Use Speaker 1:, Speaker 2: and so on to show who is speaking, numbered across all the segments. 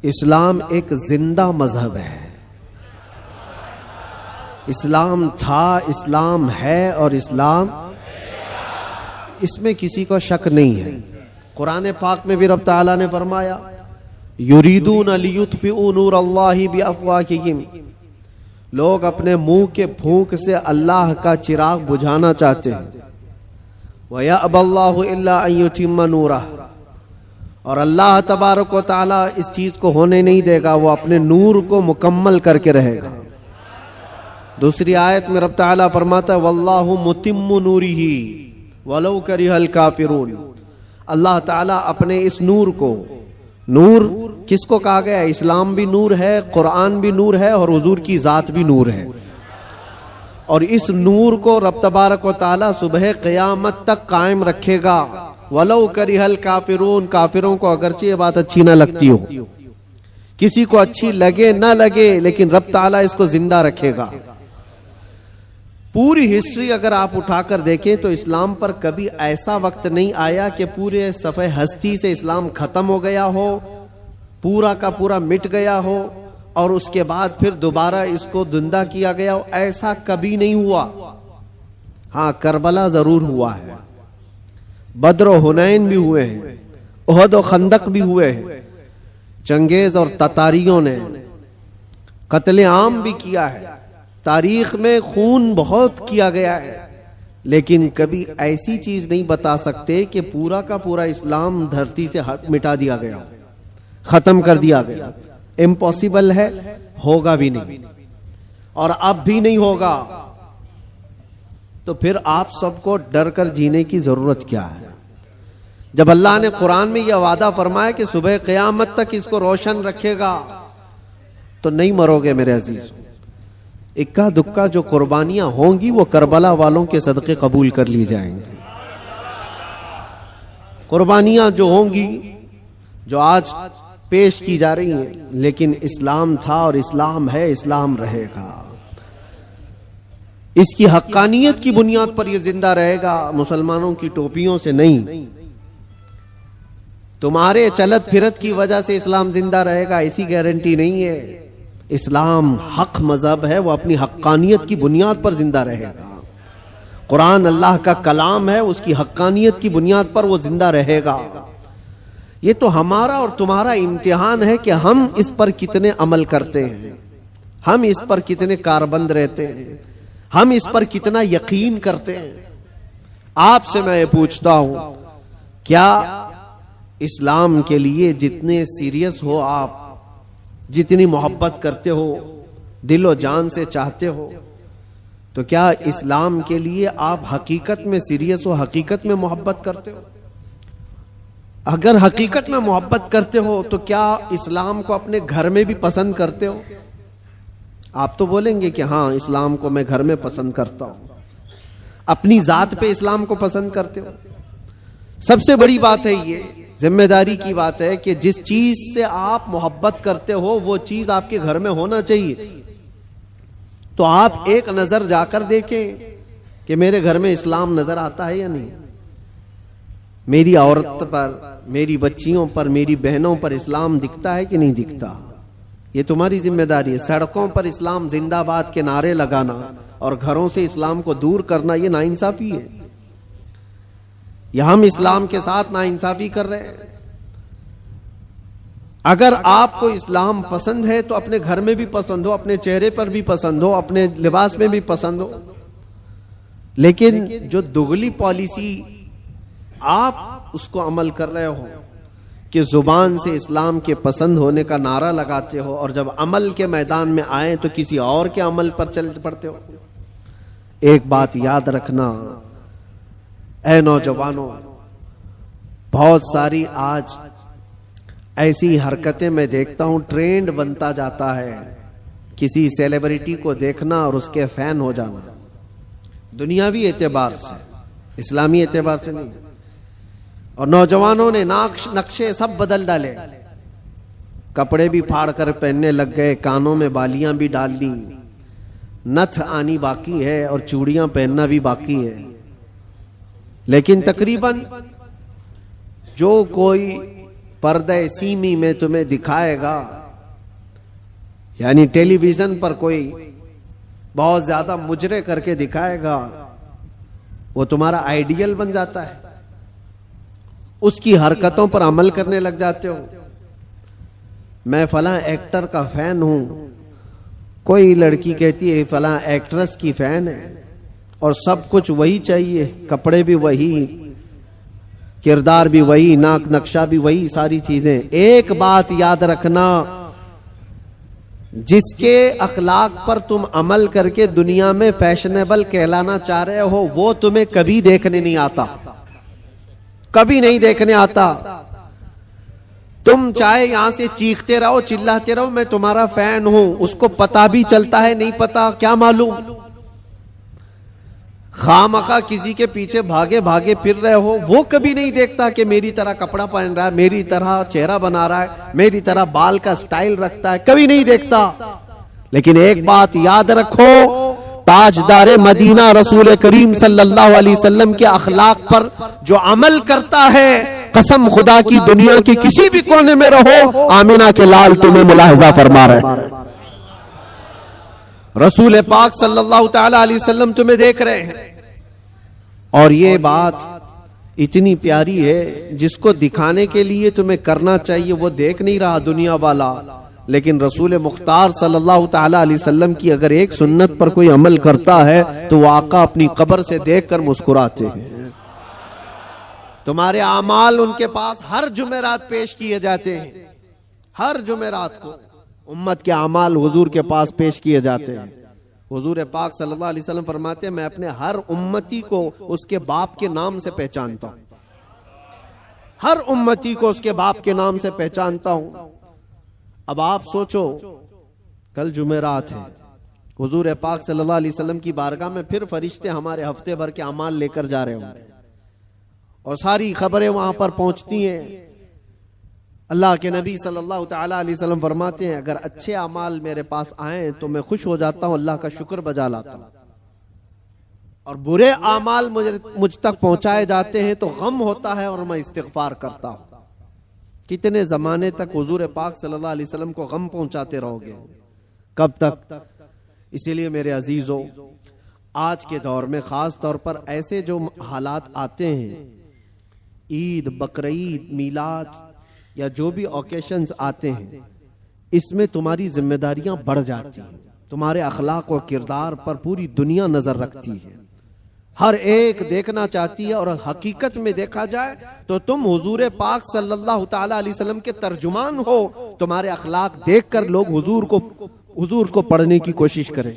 Speaker 1: اسلام ایک زندہ مذہب ہے. اسلام تھا، اسلام ہے اور اسلام اس میں کسی کو شک نہیں ہے. قرآن پاک میں بھی رب تعالیٰ نے فرمایا یریدون لیطفئوا نور اللہ بافواہہم، لوگ اپنے منہ کے پھونک سے اللہ کا چراغ بجھانا چاہتے ہیں. وَيَأْبَى اللَّهُ إِلَّا أَن يُتِمَّ نُورَهُ، اور اللہ تبارک و تعالیٰ اس چیز کو ہونے نہیں دے گا، وہ اپنے نور کو مکمل کر کے رہے گا. دوسری آیت میں رب تعالیٰ فرماتا ہے وَاللَّهُ مُتِمُّ نُورِهِ وَلَوْ كَرِهَ الْكَافِرُونَ، اللہ تعالیٰ اپنے اس نور کو، نور کس کو کہا گیا ہے؟ اسلام بھی نور ہے، قرآن بھی نور ہے اور حضور کی ذات بھی نور ہے. اور اس نور کو رب تبارک و تعالیٰ صبح قیامت تک قائم رکھے گا. وَلَوْ كَرِهَ الْكَافِرُونَ، کافروں کو اگرچہ یہ بات اچھی نہ لگتی ہو، کسی کو اچھی لگے نہ لگے، لیکن رب تعالیٰ اس کو زندہ رکھے گا. پوری ہسٹری اگر آپ اٹھا کر دیکھیں تو اسلام پر کبھی ایسا وقت نہیں آیا کہ پورے صفحے ہستی سے اسلام ختم ہو گیا ہو، پورا کا پورا مٹ گیا ہو اور اس کے بعد پھر دوبارہ اس کو زندہ کیا گیا ہو. ایسا کبھی نہیں ہوا. ہاں، کربلا ضرور ہوا ہے، بدر و حنین بھی ہوئے ہیں، احد و خندق بھی ہوئے ہیں، چنگیز اور تتاریوں نے قتل عام بھی کیا ہے، تاریخ میں خون بہت کیا گیا ہے، لیکن کبھی ایسی چیز نہیں بتا سکتے کہ پورا کا پورا اسلام دھرتی سے مٹا دیا گیا، ختم کر دیا گیا. امپاسبل ہے، ہوگا بھی نہیں اور اب بھی نہیں ہوگا. تو پھر آپ سب کو ڈر کر جینے کی ضرورت کیا ہے؟ جب اللہ نے قرآن میں یہ وعدہ فرمایا کہ صبح قیامت تک اس کو روشن رکھے گا تو نہیں مرو گے میرے عزیز. اکا دکا جو قربانیاں ہوں گی وہ کربلا والوں کے صدقے قبول کر لی جائیں گے. قربانیاں جو ہوں گی، جو آج پیش کی جا رہی ہیں، لیکن اسلام تھا اور اسلام ہے، اسلام رہے گا. اس کی حقانیت کی بنیاد پر یہ زندہ رہے گا، مسلمانوں کی ٹوپیوں سے نہیں. تمہارے چلت پھرت کی وجہ سے اسلام زندہ رہے گا ایسی گارنٹی نہیں ہے. اسلام حق مذہب ہے، وہ اپنی حقانیت کی بنیاد پر زندہ رہے گا. قرآن اللہ کا کلام ہے، اس کی حقانیت کی بنیاد پر وہ زندہ رہے گا. یہ تو ہمارا اور تمہارا امتحان ہے کہ ہم اس پر کتنے عمل کرتے ہیں، ہم اس پر کتنے کاربند رہتے ہیں، ہم اس پر کتنا یقین کرتے ہیں. آپ سے میں یہ پوچھتا ہوں، کیا اسلام کے لیے جتنے سیریس ہو آپ، جتنی محبت کرتے ہو، دل و جان سے چاہتے ہو، تو کیا اسلام کے لیے آپ حقیقت میں سیریس ہو، حقیقت میں محبت کرتے ہو؟ اگر حقیقت میں محبت کرتے ہو تو کیا اسلام کو اپنے گھر میں بھی پسند کرتے ہو؟ آپ تو بولیں گے کہ ہاں اسلام کو میں گھر میں پسند کرتا ہوں. اپنی ذات پہ اسلام کو پسند کرتے ہو؟ سب سے بڑی بات ہے، یہ ذمہ داری کی بات ہے کہ جس چیز سے آپ محبت کرتے ہو وہ چیز آپ کے گھر میں ہونا چاہیے. تو آپ ایک نظر جا کر دیکھیں کہ میرے گھر میں اسلام نظر آتا ہے یا نہیں. میری عورت پر، میری بچیوں پر، میری بہنوں پر اسلام دکھتا ہے کہ نہیں دکھتا؟ یہ تمہاری ذمہ داری ہے. سڑکوں پر اسلام زندہ باد کے نعرے لگانا اور گھروں سے اسلام کو دور کرنا یہ ناانصافی ہے. یہ ہم اسلام کے ساتھ ناانصافی کر رہے ہیں. اگر آپ کو اسلام پسند ہے تو اپنے گھر میں بھی پسند ہو، اپنے چہرے پر بھی پسند ہو، اپنے لباس میں بھی پسند ہو. لیکن جو دگلی پالیسی آپ اس کو عمل کر رہے ہو کہ زبان سے اسلام کے پسند ہونے کا نعرہ لگاتے ہو اور جب عمل کے میدان میں آئیں تو کسی اور کے عمل پر چل پڑتے ہو. ایک بات یاد رکھنا اے نوجوانوں، بہت ساری آج ایسی حرکتیں میں دیکھتا ہوں، ٹرینڈ بنتا جاتا ہے. کسی سیلیبریٹی کو دیکھنا اور اس کے فین ہو جانا، دنیاوی اعتبار سے، اسلامی اعتبار سے نہیں. اور نوجوانوں نے نقشے سب بدل ڈالے، کپڑے بھی پھاڑ کر پہننے لگ گئے، کانوں میں بالیاں بھی ڈال لی، نتھ آنی باقی ہے اور چوڑیاں پہننا بھی باقی ہے. لیکن تقریباً جو کوئی پردے سیمی میں تمہیں دکھائے گا، یعنی ٹیلی ویژن پر کوئی بہت زیادہ مجرے کر کے دکھائے گا، وہ تمہارا آئیڈیل بن جاتا ہے، اس کی حرکتوں پر عمل کرنے لگ جاتے ہو۔ میں فلاں ایکٹر کا فین ہوں، کوئی لڑکی کہتی ہے فلاں ایکٹریس کی فین ہے، اور سب کچھ وہی چاہیے، کپڑے بھی وہی، کردار بھی وہی، ناک نقشہ بھی وہی، ساری چیزیں۔ ایک بات یاد رکھنا، جس کے اخلاق پر تم عمل کر کے دنیا میں فیشنیبل کہلانا چاہ رہے ہو، وہ تمہیں کبھی دیکھنے نہیں آتا، کبھی نہیں دیکھنے آتا۔ تم چاہے یہاں سے چیختے رہو، چلاتے رہو میں تمہارا فین ہوں، اس کو پتا بھی چلتا ہے نہیں پتا کیا معلوم، خامخواہ کسی کے پیچھے بھاگے بھاگے پھر رہے ہو، وہ کبھی نہیں دیکھتا کہ میری طرح کپڑا پہن رہا ہے، میری طرح چہرہ بنا رہا ہے، میری طرح بال کا سٹائل رکھتا ہے، کبھی نہیں دیکھتا۔ لیکن ایک بات یاد رکھو، تاجدار مدینہ رسول کریم صلی اللہ علیہ وسلم کے اخلاق پر جو عمل کرتا ہے، قسم خدا کی دنیا کے کسی بھی کونے میں رہو، آمینہ کے لال تمہیں ملاحظہ فرما رہے، رسول پاک صلی اللہ تعالی علیہ وسلم تمہیں دیکھ رہے ہیں۔ اور یہ بات اتنی پیاری ہے، جس کو دکھانے کے لیے تمہیں کرنا چاہیے وہ دیکھ نہیں رہا دنیا والا، لیکن رسول مختار صلی اللہ تعالی علیہ وسلم کی اگر ایک سنت پر کوئی عمل کرتا ہے تو وہ آقا اپنی قبر سے دیکھ کر مسکراتے ہیں۔ تمہارے اعمال ان کے پاس ہر جمعرات پیش کیے جاتے ہیں، ہر جمعرات کو امت کے اعمال حضور کے پاس پیش کیے جاتے ہیں۔ حضور پاک صلی اللہ علیہ وسلم فرماتے ہیں میں اپنے ہر امتی کو اس کے باپ کے نام سے پہچانتا ہوں، ہر امتی کو اس کے باپ کے نام سے پہچانتا ہوں۔ اب آپ سوچو، کل جمعرات ہے، حضور پاک صلی اللہ علیہ وسلم کی بارگاہ میں پھر فرشتے ہمارے ہفتے بھر کے اعمال لے کر جا رہے ہوں گے، اور ساری خبریں وہاں پر پہنچتی ہیں۔ اللہ کے نبی صلی اللہ تعالی علیہ وسلم فرماتے ہیں اگر اچھے اعمال میرے پاس آئیں تو میں خوش ہو جاتا ہوں، اللہ کا شکر بجا لاتا ہوں، اور برے اعمال مجھ تک پہنچائے جاتے ہیں تو غم ہوتا ہے اور میں استغفار کرتا ہوں۔ کتنے زمانے تک حضور پاک صلی اللہ علیہ وسلم کو غم پہنچاتے رہو گے؟ کب تک؟ اسی لیے میرے عزیزو، آج کے دور میں خاص طور پر ایسے جو حالات آتے ہیں، عید، بقرعید، میلاد یا جو بھی اوکیشنز آتے ہیں، اس میں تمہاری ذمہ داریاں بڑھ جاتی ہیں، تمہارے اخلاق و کردار پر پوری دنیا نظر رکھتی ہے، ہر ایک دیکھنا چاہتی ہے، اور حقیقت میں دیکھا جائے تو تم حضور پاک صلی اللہ تعالی علیہ وسلم کے ترجمان ہو، تمہارے اخلاق دیکھ کر لوگ حضور کو پڑھنے کی کوشش کریں،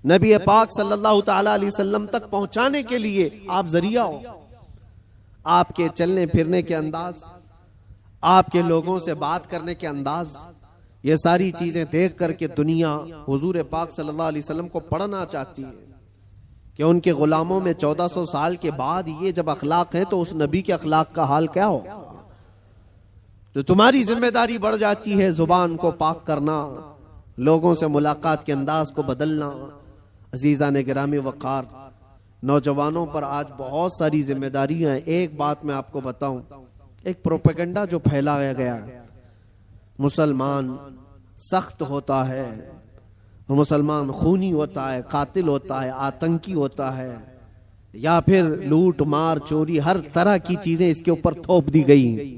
Speaker 1: نبی پاک صلی اللہ تعالی علیہ وسلم تک پہنچانے کے لیے آپ ذریعہ ہو۔ آپ کے چلنے پھرنے کے انداز، آپ کے لوگوں سے بات کرنے کے انداز، یہ ساری چیزیں دیکھ کر کے دنیا حضور پاک صلی اللہ علیہ وسلم کو پڑھنا چاہتی ہے کہ ان کے غلاموں میں 1400 سال کے بعد یہ جب اخلاق ہیں تو اس نبی کے اخلاق کا حال کیا ہو؟ تو تمہاری ذمہ داری بڑھ جاتی ہے زبان کو پاک کرنا، لوگوں سے ملاقات کے انداز کو بدلنا۔ عزیزان گرامی وقار، نوجوانوں پر آج بہت ساری ذمہ داریاں ہیں۔ ایک بات میں آپ کو بتاؤں، ایک پروپیگنڈا جو پھیلایا گیا، مسلمان سخت ہوتا ہے، مسلمان خونی ہوتا ہے، قاتل ہوتا ہے، آتنکی ہوتا ہے، یا پھر لوٹ مار چوری، ہر طرح کی چیزیں اس کے اوپر تھوپ دی گئی ہیں۔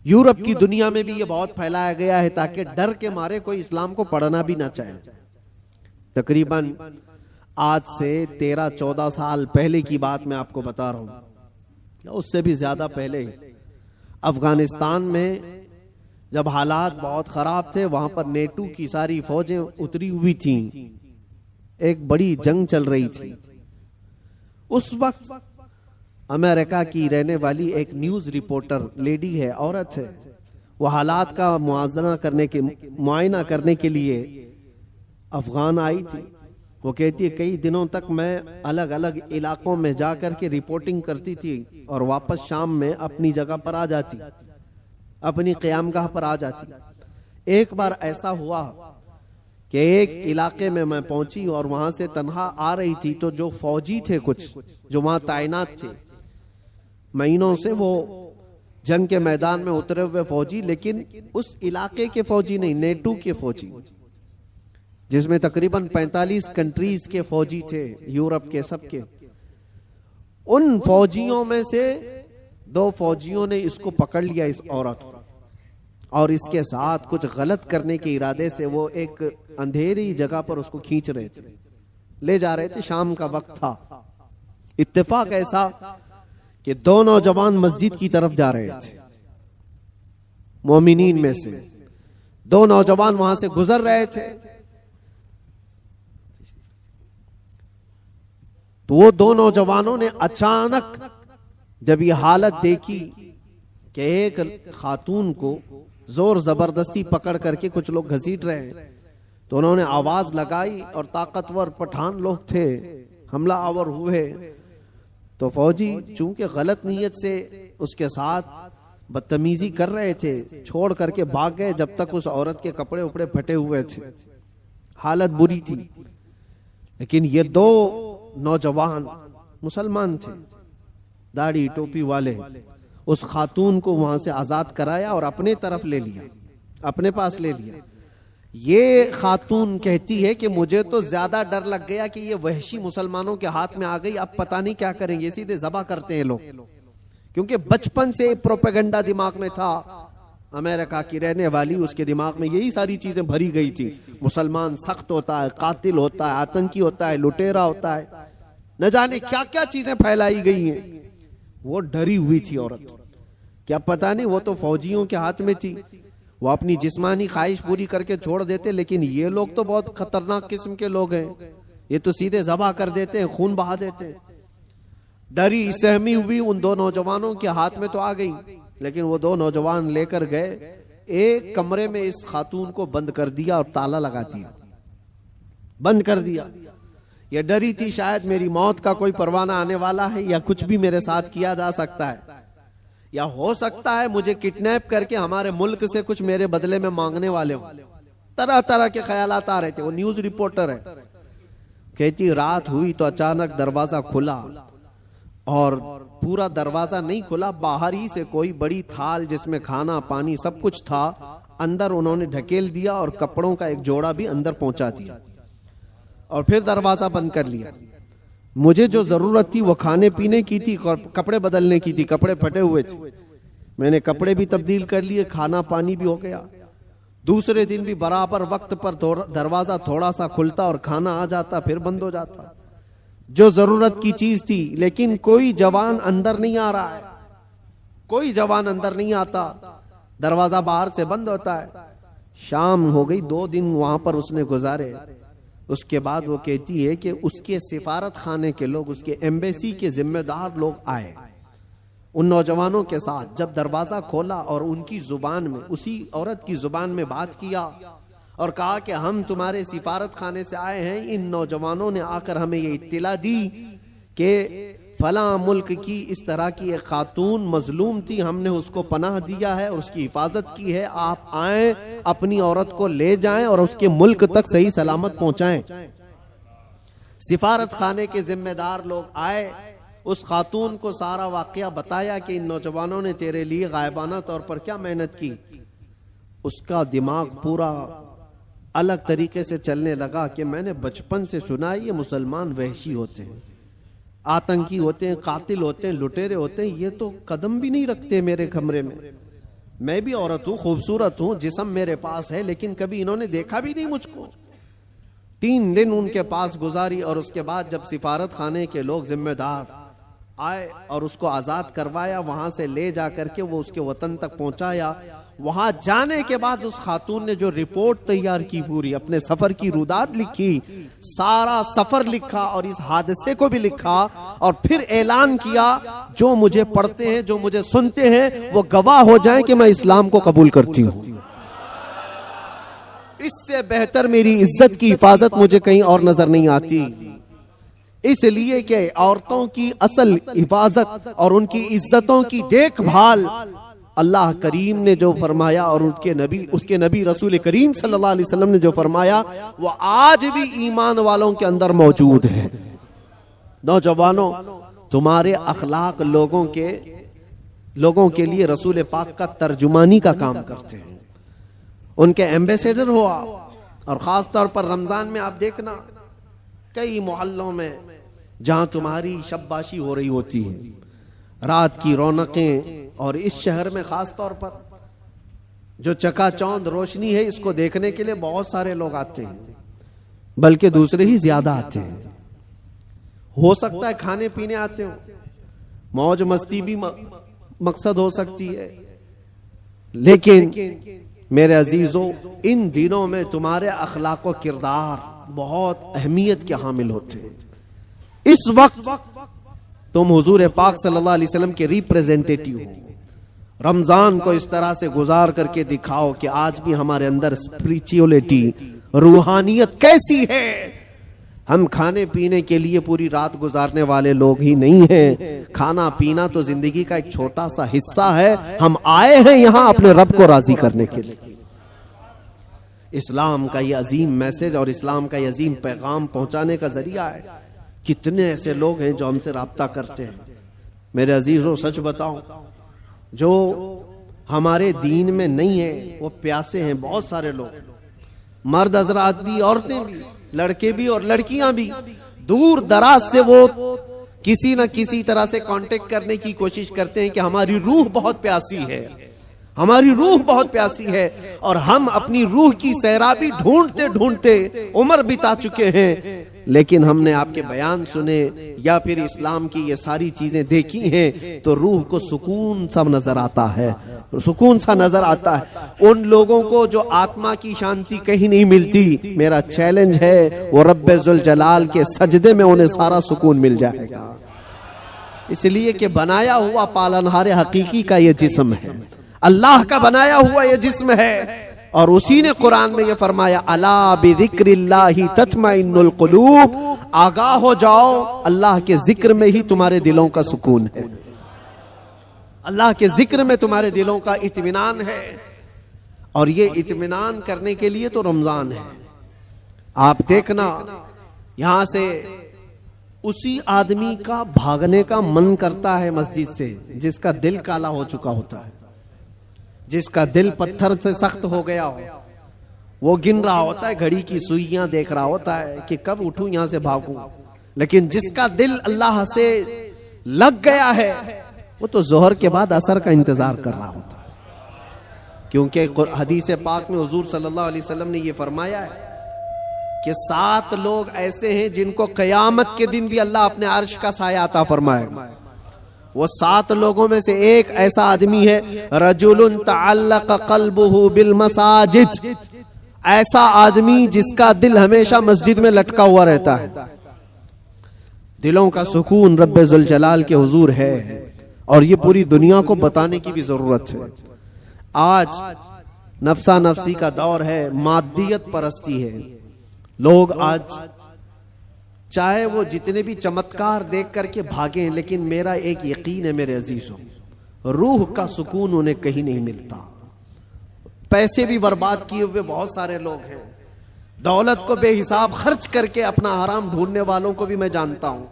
Speaker 1: یورپ کی دنیا میں بھی یہ بہت پھیلایا گیا ہے تاکہ ڈر کے مارے کوئی اسلام کو پڑھنا بھی نہ چاہے۔ تقریباً آج سے 13-14 سال پہلے کی بات میں آپ کو بتا رہا ہوں، اس سے بھی زیادہ پہلے افغانستان میں جب حالات بہت خراب تھے، وہاں پر نیٹو کی ساری فوجیں اتری ہوئی تھیں، ایک بڑی جنگ چل رہی تھی۔ اس وقت امریکہ کی رہنے والی ایک نیوز رپورٹر لیڈی ہے، عورت ہے، وہ حالات کا معائنہ کرنے کے لیے افغان آئی تھی۔ وہ کہتی ہے کئی دنوں تک میں الگ الگ علاقوں میں جا کر کے رپورٹنگ کرتی تھی اور واپس شام میں اپنی جگہ پر آ جاتی، اپنی قیام گاہ پر آ جاتی۔ ایک بار ایسا ہوا کہ ایک علاقے میں پہنچی اور وہاں سے تنہا آ رہی تھی، تو جو فوجی تھے کچھ جو وہاں تعینات تھے، مہینوں سے وہ جنگ کے میدان میں اترے ہوئے فوجی، لیکن اس علاقے کے فوجی نہیں، نیٹو کے فوجی، جس میں تقریباً 45 کنٹریز کے فوجی تھے، یورپ کے، سب کے. ان فوجیوں میں سے 2 فوجیوں نے اس کو پکڑ لیا، اس عورت کو، اور اس کے ساتھ کچھ غلط کرنے کے ارادے سے وہ ایک اندھیری جگہ پر اس کو کھینچ رہے تھے، لے جا رہے تھے. شام کا وقت تھا. اتفاق ایسا کہ 2 نوجوان مسجد کی طرف جا رہے تھے، مومنین میں سے 2 نوجوان وہاں سے گزر رہے تھے. تو وہ 2 نوجوانوں نے اچانک جب یہ حالت دیکھی کہ ایک خاتون کو زور زبردستی پکڑ کر کے کچھ لوگ گھسیٹ رہے ہیں، تو انہوں نے آواز لگائی، اور طاقتور پٹھان لوگ تھے، حملہ آور ہوئے. تو فوجی چونکہ غلط نیت سے اس کے ساتھ بدتمیزی کر رہے تھے، چھوڑ کر کے بھاگ گئے جب تک اس عورت کے کپڑے اپڑے پھٹے ہوئے تھے، حالت بری تھی. لیکن یہ 2 نوجوان مسلمان تھے، داڑھی ٹوپی والے، اس خاتون کو وہاں سے آزاد کرایا اور اپنے طرف لے لیا، اپنے پاس لے لیا. یہ خاتون کہتی ہے کہ مجھے تو زیادہ ڈر لگ گیا کہ یہ وحشی مسلمانوں کے ہاتھ میں آ گئی، اب پتہ نہیں کیا کریں گے، سیدھے ذبح کرتے ہیں لوگ. کیونکہ بچپن سے پروپیگنڈا دماغ میں تھا، امریکہ کی رہنے والی، اس کے دماغ میں یہی ساری چیزیں بھری گئی تھی. مسلمان سخت ہوتا ہے، قاتل ہوتا ہے، آتنکی ہوتا ہے، لٹیرا ہوتا ہے، نہ جانے کیا کیا چیزیں پھیلائی گئی ہیں. وہ ڈری ہوئی تھی عورت، کیا پتہ نہیں، وہ تو فوجیوں کے ہاتھ میں تھی، وہ اپنی جسمانی خواہش پوری کر کے چھوڑ دیتے، لیکن یہ لوگ تو بہت خطرناک قسم کے لوگ ہیں، یہ تو سیدھے ذبح کر دیتے ہیں، خون بہا دیتے ہیں. ڈری سہمی ہوئی ان 2 نوجوانوں کے ہاتھ میں تو آ گئی، لیکن وہ 2 نوجوان لے کر گئے ایک کمرے میں، اس خاتون کو بند کر دیا اور تالا لگا دیا، بند کر دیا. یہ ڈری تھی شاید میری موت کا کوئی پروانہ آنے والا ہے، یا کچھ بھی میرے ساتھ کیا جا سکتا ہے، یا ہو سکتا ہے مجھے کڈنیپ کر کے ہمارے ملک سے کچھ میرے بدلے میں مانگنے والے ہوں. طرح طرح کے خیالات آ رہے تھے. وہ نیوز رپورٹر ہے، کہتی رات ہوئی تو اچانک دروازہ کھلا، اور پورا دروازہ نہیں کھلا، باہر ہی سے کوئی بڑی تھال جس میں کھانا پانی سب کچھ تھا، اندر انہوں نے ڈھکیل دیا اور کپڑوں کا ایک جوڑا بھی اندر پہنچا دیا، اور پھر دروازہ بند کر لیا. مجھے جو ضرورت تھی وہ کھانے پینے کی تھی، کپڑے بدلنے کی تھی، کپڑے پھٹے ہوئے تھے، میں نے کپڑے بھی تبدیل کر لیے، کھانا پانی بھی ہو گیا. دوسرے دن بھی برابر وقت پر دروازہ تھوڑا سا کھلتا اور کھانا آ جاتا، پھر بند ہو جاتا، جو ضرورت کی چیز تھی. لیکن کوئی جوان اندر نہیں آ رہا ہے، کوئی جوان اندر نہیں آتا، دروازہ باہر سے بند ہوتا ہے. شام ہو گئی، 2 دن وہاں پر اس نے گزارے. اس کے بعد وہ کہتی ہے کہ اس کے سفارت خانے کے لوگ، اس کے ایمبیسی کے ذمہ دار لوگ آئے ان نوجوانوں کے ساتھ. جب دروازہ کھولا اور ان کی زبان میں، اسی عورت کی زبان میں بات کیا اور کہا کہ ہم تمہارے سفارت خانے سے آئے ہیں، ان نوجوانوں نے آ کر ہمیں یہ اطلاع دی کہ فلاں ملک کی اس طرح کی ایک خاتون مظلوم تھی، ہم نے اس کو پناہ دیا ہے اور اس کی حفاظت کی ہے، آپ آئیں، اپنی عورت کو لے جائیں اور اس کے ملک تک صحیح سلامت پہنچائیں. سفارت خانے کے ذمہ دار لوگ آئے، اس خاتون کو سارا واقعہ بتایا کہ ان نوجوانوں نے تیرے لیے غائبانہ طور پر کیا محنت کی. اس کا دماغ پورا الگ طریقے سے چلنے لگا کہ میں نے بچپن سے سنا یہ مسلمان وحشی ہوتے ہیں، آتنکی ہوتے ہیں، قاتل ہوتے ہیں، لٹیرے ہوتے ہیں، یہ تو قدم بھی نہیں رکھتے میرے کمرے میں. میں بھی عورت ہوں، خوبصورت ہوں، جسم میرے پاس ہے، لیکن کبھی انہوں نے دیکھا بھی نہیں مجھ کو. 3 دن ان کے پاس گزاری، اور اس کے بعد جب سفارت خانے کے لوگ ذمہ دار آئے اور اس کو آزاد کروایا، وہاں سے لے جا کر کے وہ اس کے وطن تک پہنچایا. وہاں جانے کے بعد اس خاتون نے جو رپورٹ تیار کی، پوری اپنے سفر کی رودات لکھی، سارا سفر لکھا اور اس حادثے کو بھی لکھا، اور پھر اعلان کیا جو مجھے پڑھتے ہیں، جو مجھے سنتے ہیں، وہ گواہ ہو جائیں کہ میں اسلام کو قبول کرتی ہوں. اس سے بہتر میری عزت کی حفاظت مجھے کہیں اور نظر نہیں آتی. اس لیے کہ عورتوں کی اصل حفاظت اور ان کی عزتوں کی دیکھ بھال اللہ کریم نے جو فرمایا، اور اس کے نبی رسول کریم صلی اللہ علیہ وسلم نے جو فرمایا، وہ آج بھی ایمان والوں کے اندر موجود ہے. نوجوانوں، تمہارے اخلاق لوگوں کے لیے رسول پاک کا ترجمانی کا کام کرتے ہیں، ان کے ایمبیسیڈر ہو آپ۔ اور خاص طور پر رمضان میں آپ دیکھنا کئی محلوں میں جہاں تمہاری شباشی ہو رہی ہوتی ہے، رات کی رونقیں، اور اس شہر میں خاص طور پر جو چکا چوند روشنی ہے، اس کو دیکھنے کے لیے بہت سارے لوگ آتے ہیں، بلکہ دوسرے ہی زیادہ آتے ہیں۔ ہو سکتا ہے کھانے پینے آتے ہو، موج مستی بھی مقصد ہو سکتی ہے، لیکن میرے عزیزوں ان دنوں میں تمہارے اخلاق و کردار بہت اہمیت کے حامل ہوتے ہیں۔ اس وقت تم حضور پاک صلی اللہ علیہ وسلم کے ریپریزنٹیٹیو ہو، رمضان کو اس طرح سے گزار کر کے دکھاؤ کہ آج بھی ہمارے اندر اسپریچولیٹی، روحانیت کیسی ہے۔ ہم کھانے پینے کے لیے پوری رات گزارنے والے لوگ ہی نہیں ہیں، کھانا پینا تو زندگی کا ایک چھوٹا سا حصہ ہے۔ ہم آئے ہیں یہاں اپنے رب کو راضی کرنے کے لیے۔ اسلام کا یہ عظیم میسج اور اسلام کا یہ عظیم پیغام پہنچانے کا ذریعہ ہے۔ کتنے ایسے لوگ ہیں جو ہم سے رابطہ کرتے ہیں۔ میرے عزیزوں سچ بتاؤں، جو ہمارے دین میں نہیں ہے وہ پیاسے ہیں، بہت سارے لوگ، مرد حضرات بھی، عورتیں بھی، لڑکے بھی اور لڑکیاں بھی، دور دراز سے وہ کسی نہ کسی طرح سے کانٹیکٹ کرنے کی کوشش کرتے ہیں کہ ہماری روح بہت پیاسی ہے، ہماری روح بہت پیاسی ہے، اور ہم اپنی روح کی سیرابی ڈھونڈتے ڈھونڈتے عمر بتا چکے ہیں، لیکن ہم نے آپ کے بیان سنے یا پھر اسلام کی یہ ساری چیزیں دیکھی ہیں تو روح کو سکون سا نظر آتا ہے، سکون سا نظر آتا ہے۔ ان لوگوں کو جو آتما کی شانتی کہیں نہیں ملتی، میرا چیلنج ہے وہ رب ذوالجلال کے سجدے میں انہیں سارا سکون مل جائے گا، اس لیے کہ بنایا ہوا پالنہار حقیقی کا یہ جسم ہے، اللہ کا بنایا ہوا یہ جسم ہے، اور اسی نے قرآن میں یہ فرمایا الا بذکر اللہ تطمئن القلوب، آگاہ ہو جاؤ اللہ کے ذکر میں ہی تمہارے دلوں کا سکون ہے، اللہ کے ذکر میں تمہارے دلوں کا اطمینان ہے، اور یہ اطمینان کرنے کے لیے تو رمضان ہے۔ آپ دیکھنا یہاں سے اسی آدمی کا بھاگنے کا من کرتا ہے مسجد سے جس کا دل کالا ہو چکا ہوتا ہے، جس کا دل پتھر سے سخت ہو گیا ہو، وہ گن رہا ہوتا ہے، گھڑی کی سوئیاں دیکھ رہا ہوتا ہے کہ کب اٹھوں یہاں سے بھاگوں، لیکن جس کا دل اللہ سے لگ گیا ہے وہ تو ظہر کے بعد عصر کا انتظار کر رہا ہوتا ہے، کیونکہ حدیث پاک میں حضور صلی اللہ علیہ وسلم نے یہ فرمایا ہے کہ 7 لوگ ایسے ہیں جن کو قیامت کے دن بھی اللہ اپنے عرش کا سایہ عطا فرمائے گا۔ وہ 7 لوگوں میں سے ایک ایسا آدمی ہے رجل تعلق قلبہ بالمساجد، ایسا آدمی جس کا دل ہمیشہ مسجد میں لٹکا ہوا رہتا ہے۔ دلوں کا سکون رب ذوالجلال کے حضور ہے، اور یہ پوری دنیا کو بتانے کی بھی ضرورت ہے۔ آج نفسا نفسی کا دور ہے، مادیت پرستی ہے، لوگ آج چاہے وہ جتنے بھی چمتکار دیکھ کر کے بھاگیں، لیکن میرا ایک یقین ہے میرے عزیزوں، روح کا سکون انہیں کہیں نہیں ملتا۔ پیسے بھی برباد کیے ہوئے بہت سارے لوگ ہیں، دولت کو بے حساب خرچ کر کے اپنا آرام ڈھونڈنے والوں کو بھی میں جانتا ہوں،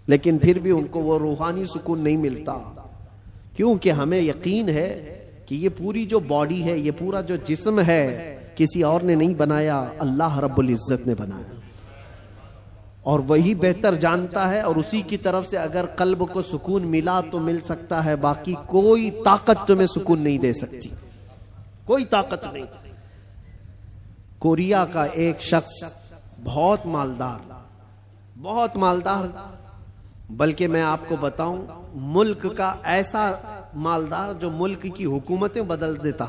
Speaker 1: لیکن پھر بھی ان کو وہ روحانی سکون نہیں ملتا، کیونکہ ہمیں یقین ہے کہ یہ پوری جو باڈی ہے، یہ پورا جو جسم ہے، کسی اور نے نہیں بنایا، اللہ رب العزت نے بنایا، اور وہی بہتر جانتا ہے، اور اسی کی طرف سے اگر قلب کو سکون ملا تو مل سکتا ہے، باقی کوئی طاقت تمہیں سکون نہیں دے سکتی، کوئی طاقت نہیں۔ کوریا کا ایک شخص بہت مالدار، بلکہ میں آپ کو بتاؤں ملک کا ایسا مالدار جو ملک کی حکومتیں بدل دیتا۔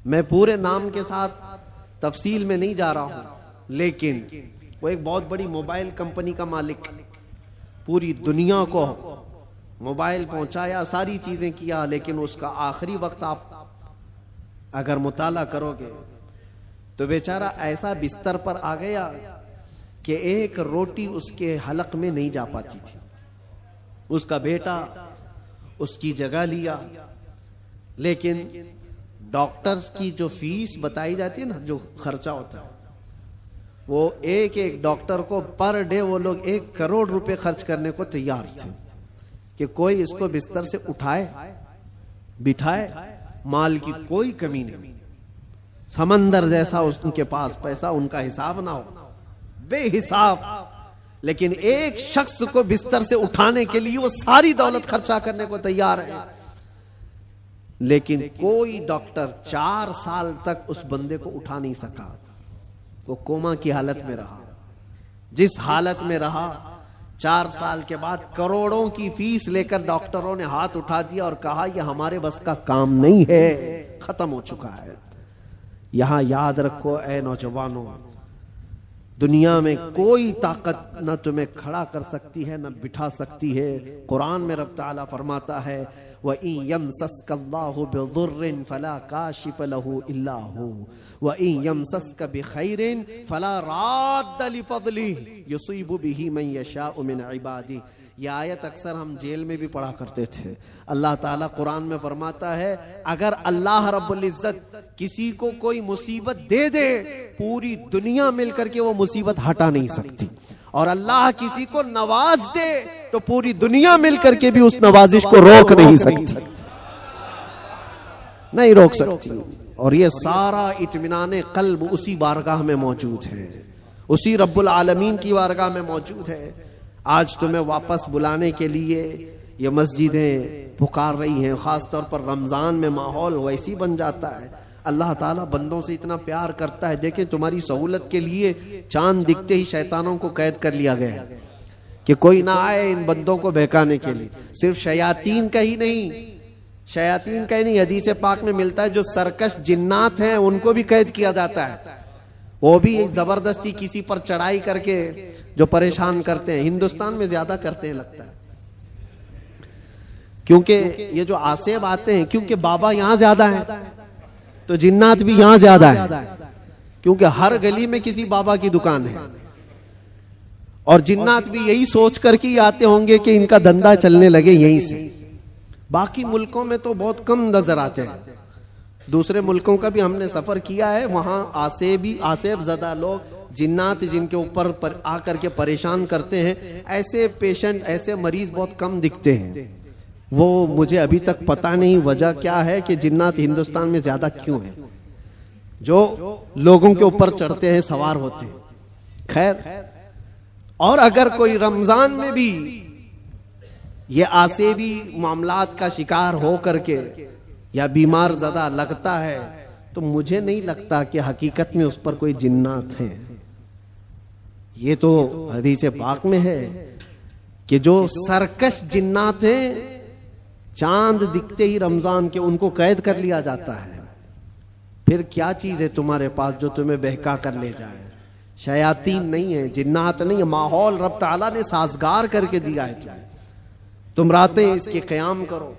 Speaker 1: میں پورے نام کے ساتھ تفصیل میں نہیں جا رہا ہوں، لیکن وہ ایک بہت بڑی موبائل کمپنی کا مالک، پوری دنیا کو موبائل پہنچایا، ساری چیزیں کیا، لیکن اس کا آخری وقت آپ اگر مطالعہ کرو گے تو بیچارہ ایسا بستر پر آ گیا کہ ایک روٹی اس کے حلق میں نہیں جا پاتی تھی۔ اس کا بیٹا اس کی جگہ لیا، لیکن ڈاکٹرز کی جو فیس بتائی جاتی ہے نا، جو خرچہ ہوتا ہے، وہ ایک ڈاکٹر کو پر ڈے وہ لوگ 1 کروڑ روپے خرچ کرنے کو تیار تھے، کہ کوئی اس کو بستر سے اٹھائے بٹھائے، مال کی کوئی کمی نہیں، سمندر جیسا ان کے پاس پیسہ، ان کا حساب نہ ہو، بے حساب، لیکن ایک شخص کو بستر سے اٹھانے کے لیے وہ ساری دولت خرچہ کرنے کو تیار ہے. لیکن کوئی ڈاکٹر 4 سال تک اس بندے کو اٹھا نہیں سکا. وہ کوما کی حالت میں رہا. جس حالت میں رہا 4 سال کے بعد کروڑوں کی فیس لے کر ڈاکٹروں نے ہاتھ اٹھا دیا اور کہا یہ ہمارے بس کا کام نہیں ہے، ختم ہو چکا ہے. یہاں یاد رکھو اے نوجوانوں، دنیا میں کوئی طاقت نہ تمہیں کھڑا کر سکتی ہے نہ بٹھا سکتی ہے. قرآن میں رب تعالیٰ فرماتا ہے وَإِن يَمْسَسْكَ اللَّهُ بِضُرٍّ فَلَا كَاشِفَ لَهُ إِلَّا هُوَ وَإِن يَمْسَسْكَ بِخَيْرٍ فَلَا رَادَّ لِفَضْلِهِ يُصِيبُ بِهِ مَن يَشَاءُ مِنْ عِبَادِهِ. یہ آیت اکثر ہم جیل میں بھی پڑھا کرتے تھے. اللہ تعالیٰ قرآن میں فرماتا ہے اگر اللہ رب العزت کسی کو کوئی مصیبت دے دے، پوری دنیا مل کر کے وہ مصیبت ہٹا نہیں سکتی، اور اللہ کسی کو نواز دے تو پوری دنیا مل کر کے بھی اس نوازش کو روک نہیں سکتی، نہیں روک سکتی. اور یہ سارا اطمینان قلب اسی بارگاہ میں موجود ہے، اسی رب العالمین کی بارگاہ میں موجود ہے. آج تمہیں واپس بلانے کے لیے یہ مسجدیں پکار رہی ہیں، خاص طور پر رمضان میں ماحول ویسی بن جاتا ہے. اللہ تعالیٰ بندوں سے اتنا پیار کرتا ہے. دیکھیں تمہاری سہولت کے لیے چاند دکھتے ہی شیطانوں کو قید کر لیا گیا کہ کوئی نہ آئے ان بندوں کو بہکانے کے لیے. صرف شیاطین کا ہی نہیں، حدیث پاک میں ملتا ہے جو سرکش جنات ہیں ان کو بھی قید کیا جاتا ہے. وہ بھی زبردستی کسی پر چڑھائی کر کے جو پریشان کرتے ہیں. ہندوستان میں زیادہ کرتے ہیں لگتا ہے، کیونکہ یہ جو آصف آتے ہیں، کیونکہ بابا یہاں زیادہ ہیں تو جنات بھی یہاں زیادہ ہیں، کیونکہ ہر گلی میں کسی بابا کی دکان ہے. اور جنات بھی یہی سوچ کر کے آتے ہوں گے کہ ان کا دھندا چلنے لگے یہیں سے. باقی ملکوں میں تو بہت کم نظر آتے ہیں. دوسرے ملکوں کا بھی ہم نے سفر کیا ہے، وہاں آصف زدہ لوگ، جنات جن کے اوپر آ کر کے پریشان کرتے ہیں، ایسے پیشنٹ، ایسے مریض بہت کم دکھتے ہیں. وہ مجھے ابھی تک پتہ نہیں وجہ کیا ہے کہ جنات ہندوستان میں زیادہ کیوں ہیں جو لوگوں کے اوپر چڑھتے ہیں، سوار ہوتے ہیں. خیر، اور اگر کوئی رمضان میں بھی یہ آصفی معاملات کا شکار ہو کر کے یا بیمار زدہ لگتا ہے تو مجھے نہیں لگتا کہ حقیقت میں اس پر کوئی جنات ہیں. یہ تو حدیث پاک میں ہے کہ جو سرکش جنات ہیں، چاند دکھتے ہی رمضان کے ان کو قید کر لیا جاتا ہے. پھر کیا چیز ہے تمہارے پاس جو تمہیں بہکا کر لے جائے؟ شیاطین نہیں ہے، جنات نہیں ہے، ماحول رب تعالیٰ نے سازگار کر کے دیا ہے تمہیں. تم راتیں اس کے قیام کرو،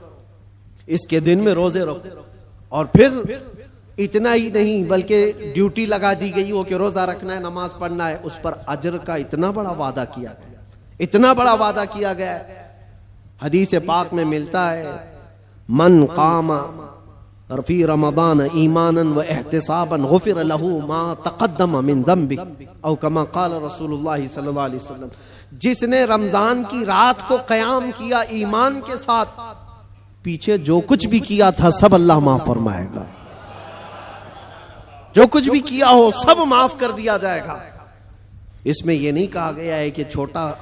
Speaker 1: اس کے دن میں روزے رکھو، اور پھر اتنا ہی نہیں بلکہ ڈیوٹی لگا دی گئی ہو کہ روزہ رکھنا ہے، نماز پڑھنا ہے. اس پر اجر کا اتنا بڑا وعدہ کیا گیا، اتنا بڑا وعدہ کیا گیا. حدیث پاک میں ملتا ہے من قام فی رمضان ایمانا و احتسابا غفر له ما تقدم من ذنبه او کما قال رسول اللہ صلی اللہ علیہ وسلم. جس نے رمضان کی رات کو قیام کیا ایمان کے ساتھ، پیچھے جو کچھ بھی کیا تھا سب اللہ معاف فرمائے گا. جو کچھ بھی کیا ہو سب معاف کر دیا جائے گا. اس میں یہ نہیں کہا گیا ہے کہ چھوٹا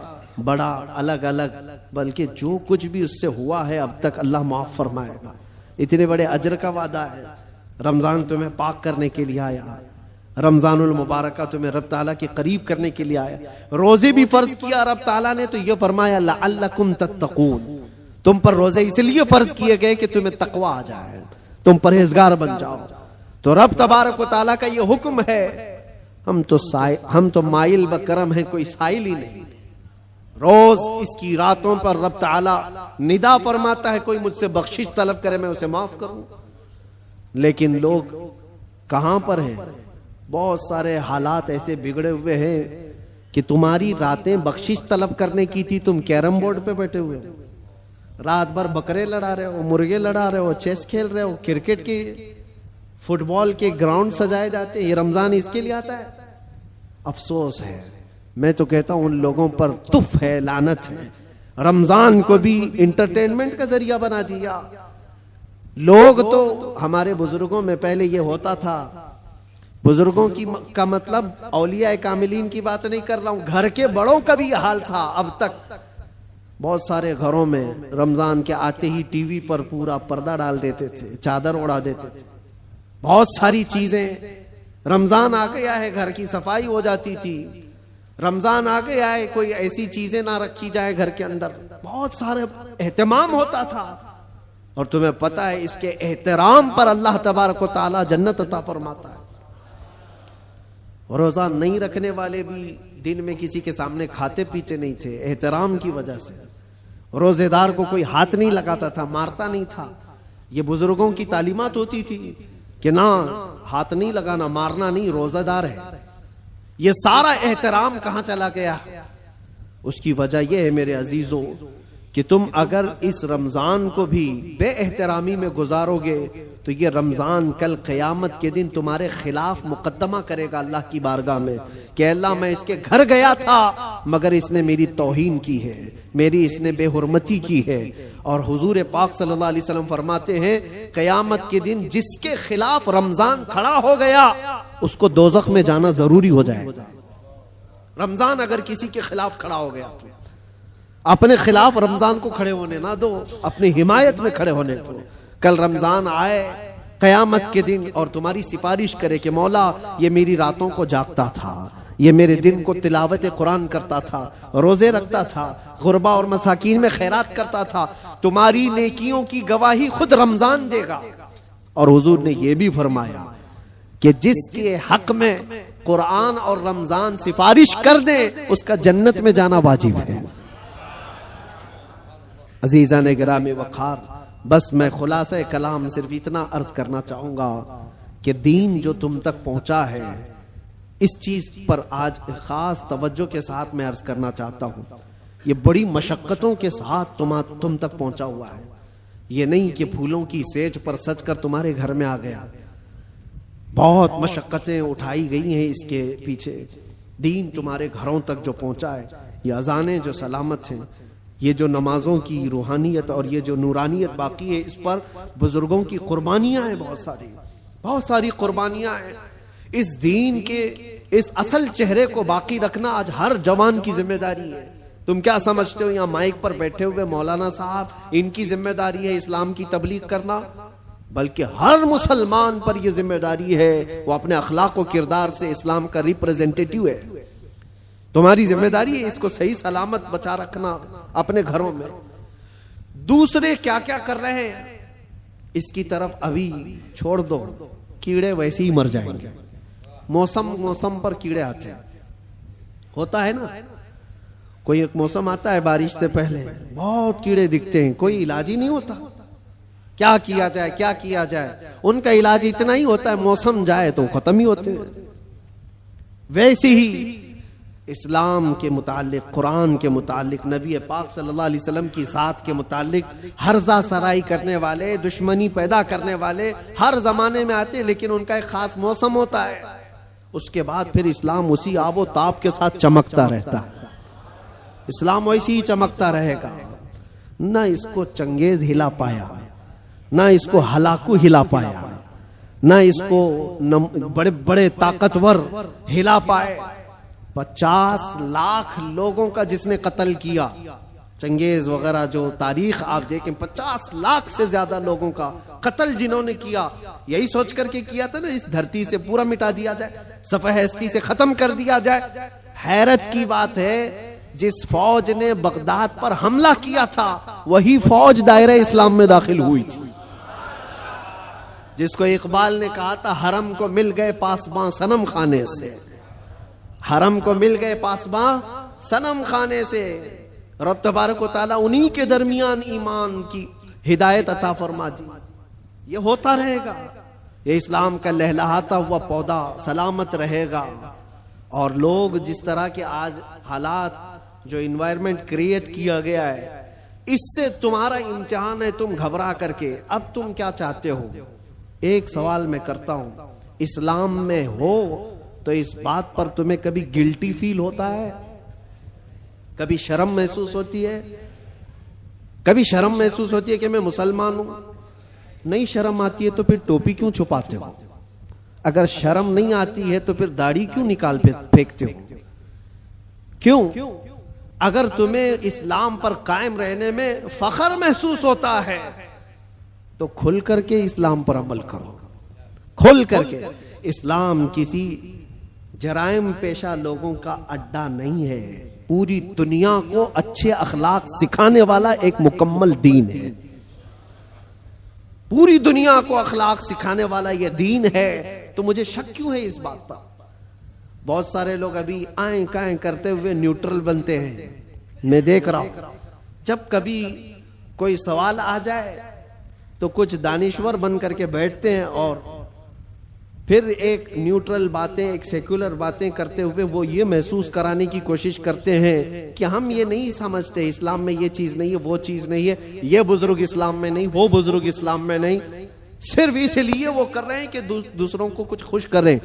Speaker 1: بڑا الگ الگ، بلکہ جو کچھ بھی اس سے ہوا ہے اب تک اللہ معاف فرمائے گا. اتنے بڑے اجر کا وعدہ ہے. رمضان تمہیں پاک کرنے کے لیے آیا، رمضان المبارکہ تمہیں رب تعالیٰ کے قریب کرنے کے لیے آیا. روزے بھی فرض کیا رب تعالیٰ نے تو یہ فرمایا لعلکم تتقون، تم پر روزے اس لیے فرض کیے گئے کہ تمہیں تقوی آ جائے، تم پرہیزگار بن جاؤ. تو رب تبارک و تعالیٰ کا یہ حکم ہے. ہم تو مائل بکرم ہیں، کوئی سائل ہی نہیں. روز اس کی راتوں پر رب تعالیٰ ندا فرماتا ہے کوئی مجھ سے بخشش طلب کرے میں اسے معاف کروں. لیکن لوگ کہاں پر ہیں؟ بہت سارے حالات ایسے بگڑے ہوئے ہیں کہ تمہاری راتیں بخشش طلب کرنے کی تھی، تم کیرم بورڈ پہ بیٹھے ہوئے ہو، رات بھر بکرے لڑا رہے ہو، مرغے لڑا رہے ہو، چیس کھیل رہے ہو، کرکٹ کے فٹ بال کے گراؤنڈ سجائے جاتے ہیں. یہ رمضان اس کے لیے آتا ہے. افسوس ہے، میں تو کہتا ہوں ان لوگوں پر تف ہے، لعنت ہے. رمضان کو بھی انٹرٹینمنٹ کا ذریعہ بنا دیا. لوگ تو ہمارے بزرگوں میں پہلے یہ ہوتا تھا، بزرگوں کی کا مطلب اولیاء کاملین کی بات نہیں کر رہا ہوں، گھر کے بڑوں کا بھی یہ حال تھا. اب تک بہت سارے گھروں میں رمضان کے آتے ہی ٹی وی پر پورا پردہ ڈال دیتے تھے، چادر اڑا دیتے تھے. بہت ساری چیزیں، رمضان آ گیا ہے گھر کی صفائی ہو جاتی تھی، رمضان آ گیا ہے کوئی ایسی چیزیں نہ رکھی جائے گھر کے اندر، بہت سارے اہتمام ہوتا تھا. اور تمہیں پتہ ہے اس کے احترام پر اللہ تبارک و تعالی جنت عطا فرماتا ہے. روزہ نہیں رکھنے والے بھی دن میں کسی کے سامنے کھاتے پیتے نہیں تھے احترام کی وجہ سے. روزے دار کو کوئی ہاتھ نہیں لگاتا تھا، مارتا نہیں تھا. یہ بزرگوں کی تعلیمات ہوتی تھی کہ نہ ہاتھ نہیں لگانا، مارنا نہیں، روزہ دار ہے. یہ سارا احترام کہاں چلا گیا؟ اس کی وجہ یہ ہے میرے عزیزوں کہ تم اگر اس رمضان کو بھی بے احترامی میں گزارو گے تو یہ رمضان کل قیامت کے دن تمہارے خلاف مقدمہ کرے گا اللہ کی بارگاہ میں کہ اللہ میں اس کے گھر گیا تھا مگر اس نے میری توہین کی ہے، میری اس نے بے حرمتی کی ہے. اور حضور پاک صلی اللہ علیہ وسلم فرماتے ہیں قیامت کے دن جس کے خلاف رمضان کھڑا ہو گیا اس کو دوزخ میں جانا ضروری ہو جائے. رمضان اگر کسی کے خلاف کھڑا ہو گیا تو اپنے خلاف رمضان کو کھڑے ہونے نہ دو، اپنی حمایت میں کھڑے ہونے دو. کل رمضان آئے قیامت کے دن اور تمہاری سفارش کرے کہ مولا یہ میری راتوں کو جاگتا تھا، یہ میرے دن کو تلاوت قرآن کرتا تھا، روزے رکھتا تھا، غربا اور مساکین میں خیرات کرتا تھا، تمہاری نیکیوں کی گواہی خود رمضان دے گا. اور حضور نے یہ بھی فرمایا کہ جس کے حق میں قرآن اور رمضان سفارش کر دے اس کا جنت میں جانا واجب ہے. عزیزان گرامی وقار، بس میں خلاصہ کلام صرف اتنا عرض کرنا چاہوں گا کہ دین جو تم تک پہنچا ہے اس چیز پر آج خاص توجہ کے ساتھ میں عرض کرنا چاہتا ہوں. یہ بڑی مشقتوں کے ساتھ تم تک پہنچا ہوا ہے. یہ نہیں کہ پھولوں کی سیج پر سج کر تمہارے گھر میں آ گیا. بہت مشقتیں اٹھائی گئی ہیں اس کے پیچھے. دین تمہارے گھروں تک جو پہنچا ہے، یہ اذانیں جو سلامت ہیں، یہ جو نمازوں کی روحانیت اور یہ جو نورانیت باقی ہے، اس پر بزرگوں کی قربانیاں ہیں، بہت ساری قربانیاں ہیں. اس دین کے اس اصل چہرے کو باقی رکھنا آج ہر جوان کی ذمہ داری ہے. تم کیا سمجھتے ہو یہاں مائک پر بیٹھے ہوئے مولانا صاحب ان کی ذمہ داری ہے اسلام کی تبلیغ کرنا؟ بلکہ ہر مسلمان پر یہ ذمہ داری ہے وہ اپنے اخلاق و کردار سے اسلام کا ریپریزنٹیٹیو ہے. تمہاری ذمہ داری ہے اس کو صحیح سلامت بچا رکھنا اپنے گھروں میں. دوسرے کیا کیا کر رہے ہیں اس کی طرف ابھی چھوڑ دو، کیڑے ویسے ہی مر جائیں گے. موسم پر کیڑے آتے ہیں، ہوتا ہے نا. کوئی ایک موسم آتا ہے بارش سے پہلے بہت کیڑے دکھتے ہیں، کوئی علاج ہی نہیں ہوتا. کیا کیا جائے ان کا علاج اتنا ہی ہوتا ہے موسم جائے تو ختم ہی ہوتے ہیں. ویسے ہی اسلام کے متعلق، قرآن کے متعلق، نبی پاک صلی اللہ علیہ وسلم کی ذات کے متعلق ہرزہ سرائی کرنے والے، دشمنی پیدا کرنے والے ہر زمانے میں آتے ہیں، لیکن ان کا ایک خاص موسم ہوتا ہے. اس کے بعد پھر اسلام اسی آب و تاب کے ساتھ چمکتا رہتا ہے. اسلام ویسے ہی چمکتا رہے گا. نہ اس کو چنگیز ہلا پایا، نہ اس کو ہلاکو ہلا پایا، نہ اس کو بڑے بڑے طاقتور ہلا پائے. 50 لاکھ لوگوں کا جس نے قتل کیا، چنگیز وغیرہ جو تاریخ آپ دیکھیں، 50 لاکھ سے زیادہ لوگوں کا قتل جنہوں نے کیا، یہی سوچ کر کے کیا تھا نا اس دھرتی سے پورا مٹا دیا جائے، صفحہ ہستی سے ختم کر دیا جائے. حیرت کی بات ہے جس فوج نے بغداد پر حملہ کیا تھا وہی فوج دائرہ اسلام میں داخل ہوئی تھی. جس کو اقبال نے کہا تھا حرم کو مل گئے پاسباں صنم خانے سے، حرم کو مل گئے پاسباں صنم خانے سے. رب تبارک و تعالیٰ انہی کے درمیان ایمان کی ہدایت عطا فرما دی. یہ ہوتا رہے گا، یہ اسلام کا لہلہاتا ہوا پودا سلامت رہے گا. اور لوگ جس طرح کے آج حالات جو انوائرمنٹ کریٹ کیا گیا ہے، اس سے تمہارا امتحان ہے. تم گھبرا کر کے اب تم کیا چاہتے ہو؟ ایک سوال میں کرتا ہوں، اسلام میں ہو تو اس بات پر تمہیں کبھی گلٹی فیل ہوتا ہے؟ کبھی شرم محسوس ہوتی ہے؟ کبھی شرم محسوس ہوتی ہے کہ میں مسلمان ہوں؟ نہیں شرم آتی ہے تو پھر ٹوپی کیوں چھپاتے ہو؟ اگر شرم نہیں آتی ہے تو پھر داڑھی کیوں نکال پھینکتے ہو؟ کیوں؟ اگر تمہیں اسلام پر قائم رہنے میں فخر محسوس ہوتا ہے تو کھل کر کے اسلام پر عمل کرو، کھل کر کے۔ اسلام کسی جرائم پیشہ لوگوں کا اڈا نہیں ہے، پوری دنیا کو اچھے اخلاق سکھانے والا ایک مکمل دین ہے، پوری دنیا کو اخلاق سکھانے والا یہ دین ہے۔ تو مجھے شک کیوں ہے اس بات پر؟ بہت سارے لوگ ابھی آئیں کائیں کرتے ہوئے نیوٹرل بنتے ہیں، میں دیکھ رہا ہوں۔ جب کبھی کوئی سوال آ جائے تو کچھ دانشور بن کر کے بیٹھتے ہیں اور پھر ایک نیوٹرل باتیں، ایک سیکولر باتیں کرتے ہوئے وہ یہ محسوس کرانے کی کوشش کرتے ہیں کہ ہم یہ نہیں سمجھتے، اسلام میں یہ چیز نہیں ہے، وہ چیز نہیں ہے، یہ بزرگ اسلام میں نہیں، وہ بزرگ اسلام میں نہیں، صرف اس لیے وہ کر رہے ہیں کہ دوسروں کو کچھ خوش کریں۔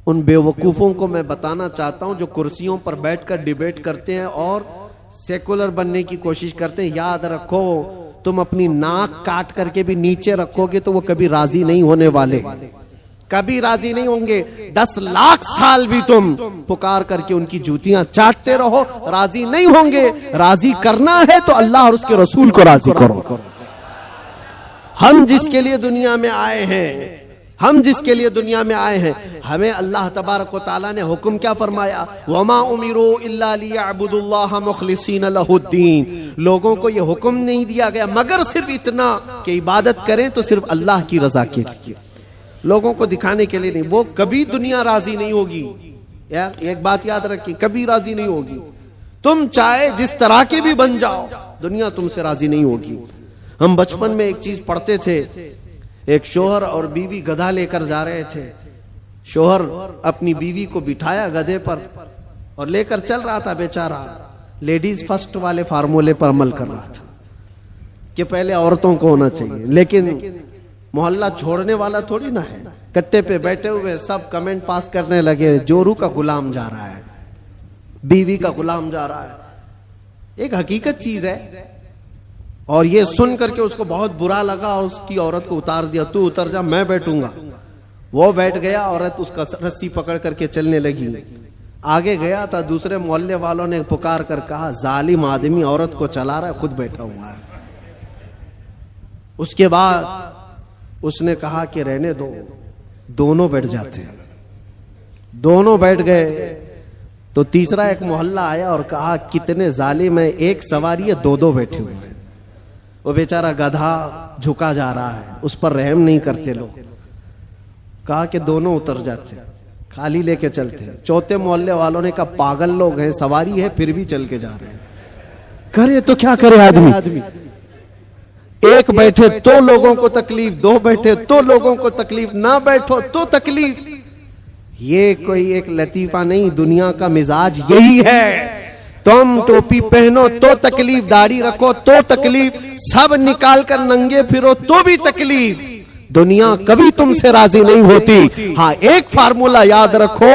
Speaker 1: ان بے وقوفوں کو میں بتانا چاہتا ہوں جو کرسیوں پر بیٹھ کر ڈیبیٹ کرتے ہیں اور سیکولر بننے کی کوشش کرتے ہیں، یاد رکھو تم اپنی ناک کاٹ کر کے بھی نیچے رکھو گے تو وہ کبھی راضی نہیں ہونے والے، کبھی راضی نہیں ہوں گے۔ 10 لاکھ سال بھی تم پکار کر کے ان کی جوتیاں چاٹتے رہو، راضی نہیں ہوں گے۔ راضی کرنا ہے تو اللہ اور اس کے رسول کو راضی کرو۔ ہم جس کے لیے دنیا میں آئے ہیں، ہم جس کے لیے دنیا میں آئے ہیں، ہمیں اللہ تبارک و تعالیٰ نے حکم کیا فرمایا؟ وَمَا أُمِرُوا إِلَّا لِيَعْبُدُوا اللَّهَ مُخْلِصِينَ لَهُ الدِّينَ۔ لوگوں کو یہ حکم نہیں دیا گیا مگر صرف اتنا کہ عبادت کریں تو صرف اللہ کی رضا کے لیے، لوگوں کو دکھانے کے لیے نہیں۔ وہ کبھی دنیا راضی نہیں ہوگی، یار ایک بات یاد رکھیں، کبھی راضی نہیں ہوگی۔ تم چاہے جس طرح کے بھی بن جاؤ، دنیا تم سے راضی نہیں ہوگی۔ ہم بچپن میں ایک چیز پڑھتے تھے، ایک شوہر اور بیوی گدھا لے کر جا رہے تھے، شوہر اپنی بیوی کو بٹھایا گدھے پر اور لے کر چل رہا تھا، بیچارہ لیڈیز فرسٹ والے فارمولے پر عمل کر رہا تھا کہ پہلے عورتوں کو ہونا چاہیے، لیکن محلہ چھوڑنے والا تھوڑی نہ ہے۔ کٹے پہ بیٹھے ہوئے سب کمنٹ پاس کرنے لگے، جورو کا غلام جا رہا ہے، بیوی کا غلام جا رہا ہے۔ ایک حقیقت چیز ہے، اور یہ سن کر کے اس کو بہت برا لگا اور اس کی عورت کو اتار دیا، تو اتر جا میں بیٹھوں گا۔ وہ بیٹھ گیا، عورت اس کا رسی پکڑ کر کے چلنے لگی۔ آگے گیا تھا، دوسرے محلے والوں نے پکار کر کہا ظالم آدمی عورت کو چلا رہا ہے، خود بیٹھا ہوا ہے۔ اس کے بعد اس نے کہا کہ رہنے دو، دونوں بیٹھ جاتے ہیں۔ دونوں بیٹھ گئے تو تیسرا ایک محلہ آیا اور کہا کتنے ظالم ہیں، ایک سواری ہے، دو بیٹھے ہوئے ہیں۔ وہ بیچارہ گدھا جھکا جا رہا ہے، اس پر رحم نہیں کرتے لوگ۔ کہا کہ دونوں اتر جاتے، خالی لے کے چلتے۔ چوتھے محلے والوں نے کہا پاگل لوگ ہیں، سواری ہے پھر بھی چل کے جا رہے ہیں، کرے تو کیا کرے آدمی۔ ایک بیٹھے تو لوگوں کو تکلیف، دو بیٹھے تو لوگوں کو تکلیف، نہ بیٹھو تو تکلیف۔ یہ کوئی ایک لطیفہ نہیں، دنیا کا مزاج یہی ہے۔ تم ٹوپی پہنو تو تکلیف، داڑھی رکھو تو تکلیف، سب نکال کر ننگے پھرو تو بھی تکلیف۔ دنیا کبھی تم سے راضی نہیں ہوتی۔ ہاں ایک فارمولا یاد رکھو،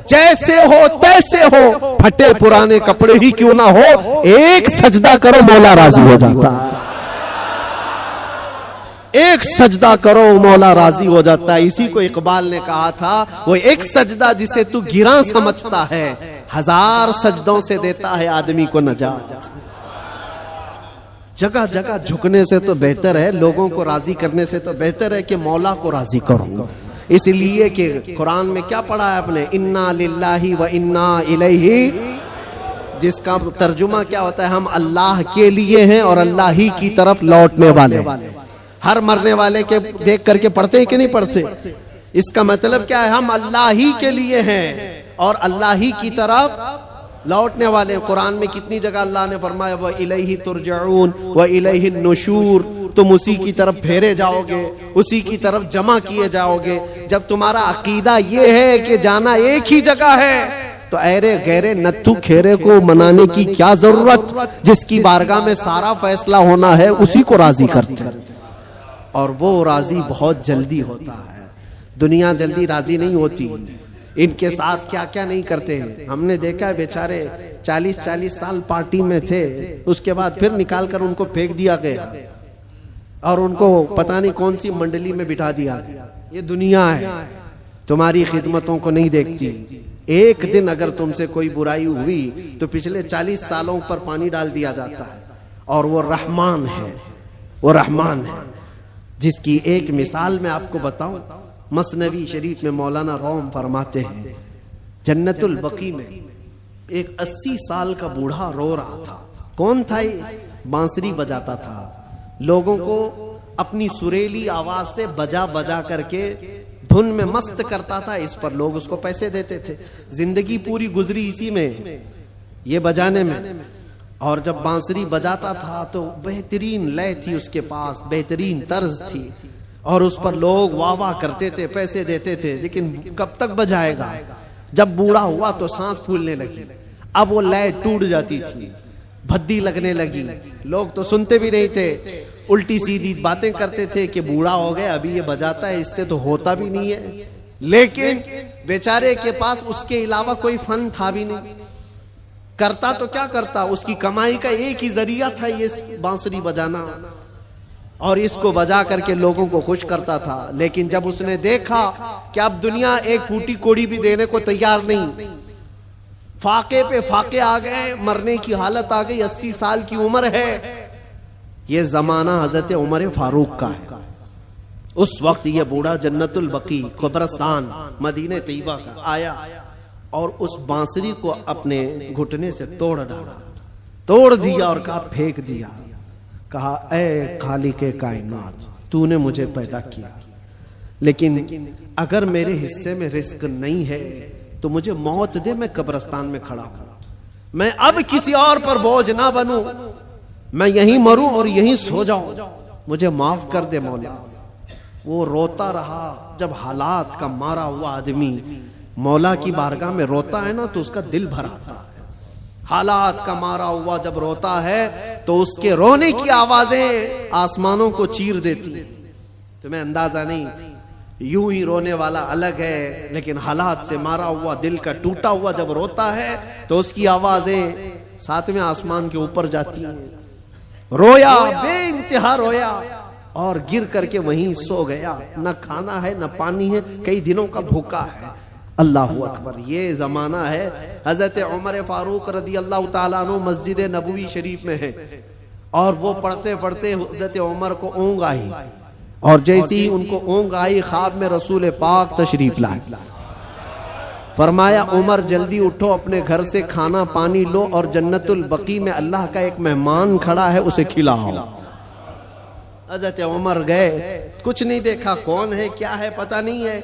Speaker 1: جیسے ہو تیسے ہو، پھٹے پرانے کپڑے ہی کیوں نہ ہو، ایک سجدہ کرو مولا راضی ہو جاتا ہے۔ ایک سجدہ کرو مولا راضی ہو جاتا ہے۔ اسی کو اقبال نے کہا تھا، وہ ایک سجدہ جسے تو گراں سمجھتا ہے، 1000 سجدوں سے دیتا ہے آدمی کو نجات۔ جگہ جگہ جھکنے سے تو بہتر ہے، لوگوں کو راضی کرنے سے تو بہتر ہے کہ مولا کو راضی کروں۔ اس لیے کہ قرآن میں کیا پڑھا ہے اپنے، انا للہ و انا الیہ، جس کا ترجمہ کیا ہوتا ہے، ہم اللہ کے لیے ہیں اور اللہ ہی کی طرف لوٹنے والے۔ ہر مرنے والے کے دیکھ کر کے پڑھتے ہیں کہ نہیں پڑھتے؟ اس کا مطلب کیا ہے، ہم اللہ ہی کے لیے ہیں اور اللہ ہی کی طرف لوٹنے والے۔ قرآن میں کتنی جگہ اللہ نے فرمایا وَإِلَيْهِ تُرْجَعُونَ وَإِلَيْهِ النُّشُورُ، تم اسی کی طرف پھیرے جاؤ گے، اسی کی طرف جمع کیے جاؤ گے۔ جب تمہارا عقیدہ یہ ہے کہ جانا ایک ہی جگہ ہے تو ایرے غیرے نتھو کھیرے کو منانے کی کیا ضرورت؟ جس کی بارگاہ میں سارا فیصلہ ہونا ہے اسی کو راضی کرتے ہیں، اور وہ راضی بہت جلدی ہوتا ہے۔ دنیا جلدی راضی نہیں ہوتی۔ ان کے ساتھ کیا کیا نہیں کرتے ہیں. ہم نے دیکھا ہے بیچارے 40 سال پارٹی میں تھے, اس کے بعد پھر نکال کر ان کو پھینک دیا گیا اور ان کو پتہ نہیں کون سی منڈلی میں بٹھا دیا گیا. یہ دنیا ہے, تمہاری خدمتوں کو نہیں دیکھتی. ایک دن اگر تم سے کوئی برائی ہوئی تو پچھلے 40 سالوں پر پانی ڈال دیا جاتا ہے. اور وہ رحمان ہے, وہ رحمان ہے جس کی ایک مثال میں آپ کو بتاؤں. مثنوی شریف میں مولانا روم فرماتے ہیں جنت البقیع میں ایک 80 سال کا بوڑھا رو رہا تھا. کون تھا یہ؟ بانسری بجاتا تھا, لوگوں کو اپنی سریلی آواز سے بجا بجا کر کے دھن میں مست کرتا تھا. اس پر لوگ اس کو پیسے دیتے تھے. زندگی پوری گزری اسی میں, یہ بجانے میں. اور جب بانسری بجاتا تھا تو بہترین لے تھی اس کے پاس, بہترین طرز تھی, اور اس پر لوگ واہ واہ کرتے تھے, پیسے دیتے تھے. لیکن کب تک بجائے گا؟ جب بوڑھا ہوا تو سانس پھولنے لگی. اب وہ لے ٹوٹ جاتی تھی, بھدی لگنے لگی. لوگ تو سنتے بھی نہیں تھے, الٹی سیدھی باتیں کرتے تھے کہ بوڑھا ہو گیا, ابھی یہ بجاتا ہے, اس سے تو ہوتا بھی نہیں ہے. لیکن بیچارے کے پاس اس کے علاوہ کوئی فن تھا بھی نہیں. کرتا تو کیا کرتا, اس کی کمائی کا ایک ہی ذریعہ تھا یہ بانسری بجانا, اور اس کو بجا کر کے لوگوں کو خوش کرتا تھا. لیکن جب اس نے دیکھا کہ اب دنیا ایک پھوٹی کوڑی بھی دینے کو تیار نہیں, فاقے پہ فاقے آ گئے, مرنے کی حالت آ گئی, 80 سال کی عمر ہے. یہ زمانہ حضرت عمر فاروق کا ہے. اس وقت یہ بوڑھا جنت البقیع قبرستان مدینہ طیبہ کا آیا اور اس بانسری کو اپنے گھٹنے سے توڑ ڈالا, توڑ دیا اور کہا پھینک دیا. کہا اے خالق کائنات, تو نے مجھے پیدا کیا, لیکن اگر میرے حصے میں رزق نہیں ہے تو مجھے موت دے, میں قبرستان میں کھڑا ہوں, میں اب کسی اور پر بوجھ نہ بنوں, میں یہیں مروں اور یہیں سو جاؤں, مجھے معاف کر دے مولا. وہ روتا رہا. جب حالات کا مارا ہوا آدمی مولا کی بارگاہ میں روتا ہے نا تو اس کا دل بھر آتا ہے. حالات کا مارا ہوا جب روتا ہے تو اس کے رونے کی آوازیں آسمانوں کو چیر دیتی. تمہیں اندازہ نہیں, یوں ہی رونے والا الگ ہے, لیکن حالات سے مارا ہوا, دل کا ٹوٹا ہوا جب روتا ہے تو اس کی آوازیں 7ویں آسمان کے اوپر جاتی ہیں. رویا, بے انتہا رویا, اور گر کر کے وہیں سو گیا. نہ کھانا ہے نہ پانی ہے, کئی دنوں کا بھوکا ہے. اللہ اکبر. یہ زمانہ ہے حضرت عمر فاروق رضی اللہ تعالیٰ عنہ مسجد نبوی شریف میں ہے, اور وہ پڑھتے پڑھتے حضرت عمر کو اونگ آئی, اور جیسی ہی ان کو اونگ آئی خواب میں رسول پاک تشریف لائے. فرمایا عمر جلدی اٹھو, اپنے گھر سے کھانا پانی لو, اور جنت البقیع میں اللہ کا ایک مہمان کھڑا ہے, اسے کھلاؤ. حضرت عمر گئے, کچھ نہیں دیکھا, کون ہے کیا ہے پتہ نہیں ہے,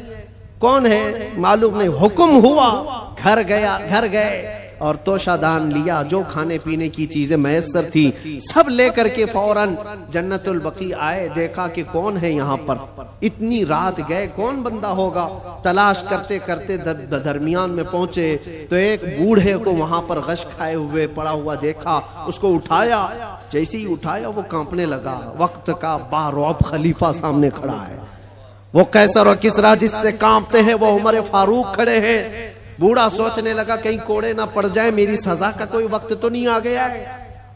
Speaker 1: کون ہے معلوم نہیں. حکم ہوا, گھر گئے اور توشہ دان لیا, جو کھانے پینے کی چیزیں میسر تھی سب لے کر کے فوراً جنت البقیع آئے. دیکھا کہ کون ہے یہاں پر, اتنی رات گئے, کون بندہ ہوگا. تلاش کرتے کرتے درمیان میں پہنچے تو ایک بوڑھے کو وہاں پر غش کھائے ہوئے پڑا ہوا دیکھا. اس کو اٹھایا, جیسے ہی اٹھایا وہ کانپنے لگا. وقت کا بارعب خلیفہ سامنے کھڑا ہے. وہ قیصر و کسریٰ جس سے کانپتے ہیں وہ عمر فاروق کھڑے ہیں. بوڑھا سوچنے لگا کہیں کوڑے نہ پڑ جائے, میری سزا کا کوئی وقت تو نہیں آ گیا ہے.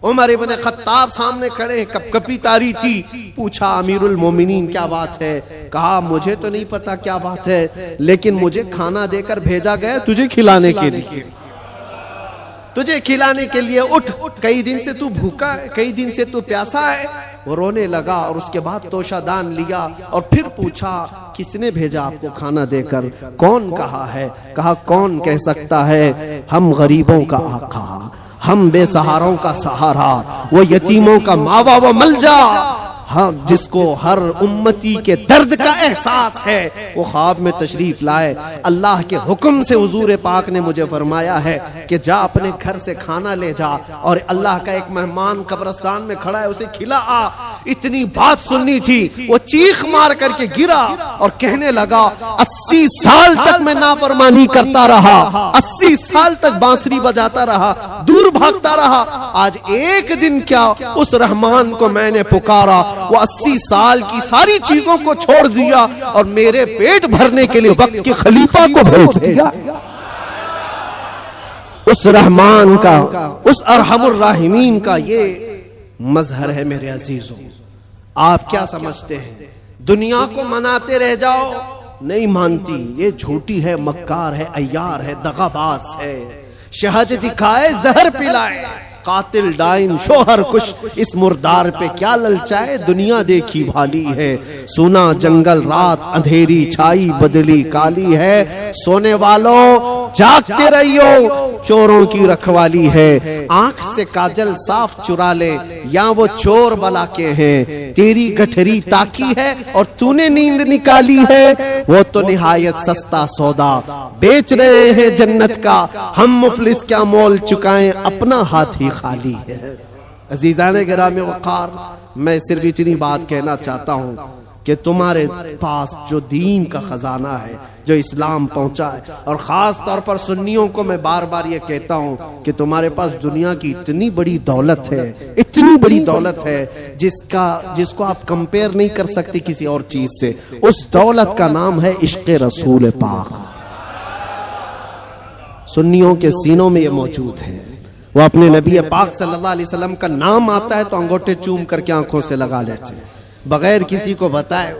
Speaker 1: عمر ابن خطاب سامنے کھڑے ہیں, کپ کپی تاری تھی. پوچھا امیر المومنین کیا بات ہے؟ کہا مجھے تو نہیں پتا کیا بات ہے, لیکن مجھے کھانا دے کر بھیجا گیا تجھے کھلانے کے لیے, تجھے کھلانے کے لیے. اٹھ, کئی دن سے تو بھوکا ہے, کئی دن سے تو پیاسا ہے. وہ رونے لگا اور اس کے بعد توشہ دان لیا اور پھر پوچھا کس نے بھیجا آپ کو کھانا دے کر؟ کون کہا ہے؟ کہا کون کہہ سکتا ہے, ہم غریبوں کا آقا, ہم بے سہاروں کا سہارا, وہ یتیموں کا ماوا و ملجا, ہاں جس کو ہر امتی کے درد کا احساس ہے, وہ خواب میں تشریف لائے. اللہ کے حکم سے حضور پاک نے مجھے فرمایا ہے کہ جا اپنے گھر سے کھانا لے جا, اور اللہ کا ایک مہمان قبرستان میں کھڑا ہے اسے کھلا آ. اتنی بات سننی تھی, وہ چیخ مار کر کے گرا اور کہنے لگا 80 سال تک میں نافرمانی کرتا رہا, 80 سال تک بانسری بجاتا رہا, دور بھاگتا رہا, آج ایک دن کیا اس رحمان کو میں نے پکارا, وہ 80 سال کی ساری چیزوں کو چھوڑ دیا اور میرے پیٹ بھرنے کے لیے وقت کے خلیفہ کو بھیج دیا. اس رحمان کا، اس ارحم الراحمین کا یہ مظہر ہے میرے عزیزوں. آپ کیا سمجھتے ہیں دنیا کو مناتے رہ جاؤ؟ نہیں مانتی، یہ جھوٹی ہے، مکار ہے، عیار ہے، دغاباز ہے. شہد دکھائے زہر پلائے، قاتل ڈائن شوہر کش، اس مردار پہ کیا للچائے. دنیا دیکھی بھالی ہے، سونا جنگل رات اندھیری چھائی بدلی کالی ہے. سونے والوں جاگتے رہیو، چوروں کی رکھوالی ہے. آنکھ سے کاجل صاف چرا لے یا وہ چور بلا کے ہیں. تیری گٹھری تاکی ہے اور تو نے نیند نکالی ہے. وہ تو نہایت سستا سودا بیچ رہے ہیں جنت کا، ہم مفلس کیا مول چکائیں، اپنا ہاتھ ہی خالی ہے. عزیزان گرامی وقار، میں صرف اتنی بات کہنا چاہتا ہوں کہ تمہارے پاس جو دین کا خزانہ ہے، جو اسلام پہنچا ہے، اور خاص طور پر سنیوں کو میں بار بار یہ کہتا ہوں کہ تمہارے پاس دنیا کی اتنی بڑی دولت ہے، اتنی بڑی دولت ہے جس کو آپ کمپیئر نہیں کر سکتے کسی اور چیز سے. اس دولت کا نام ہے عشق رسول پاک. سنیوں کے سینوں میں یہ موجود ہے. وہ اپنے نبی پاک صلی اللہ علیہ وسلم کا نام آتا ہے تو انگوٹھے چوم کر کے آنکھوں سے لگا لیتے ہیں بغیر کسی کو بتائے.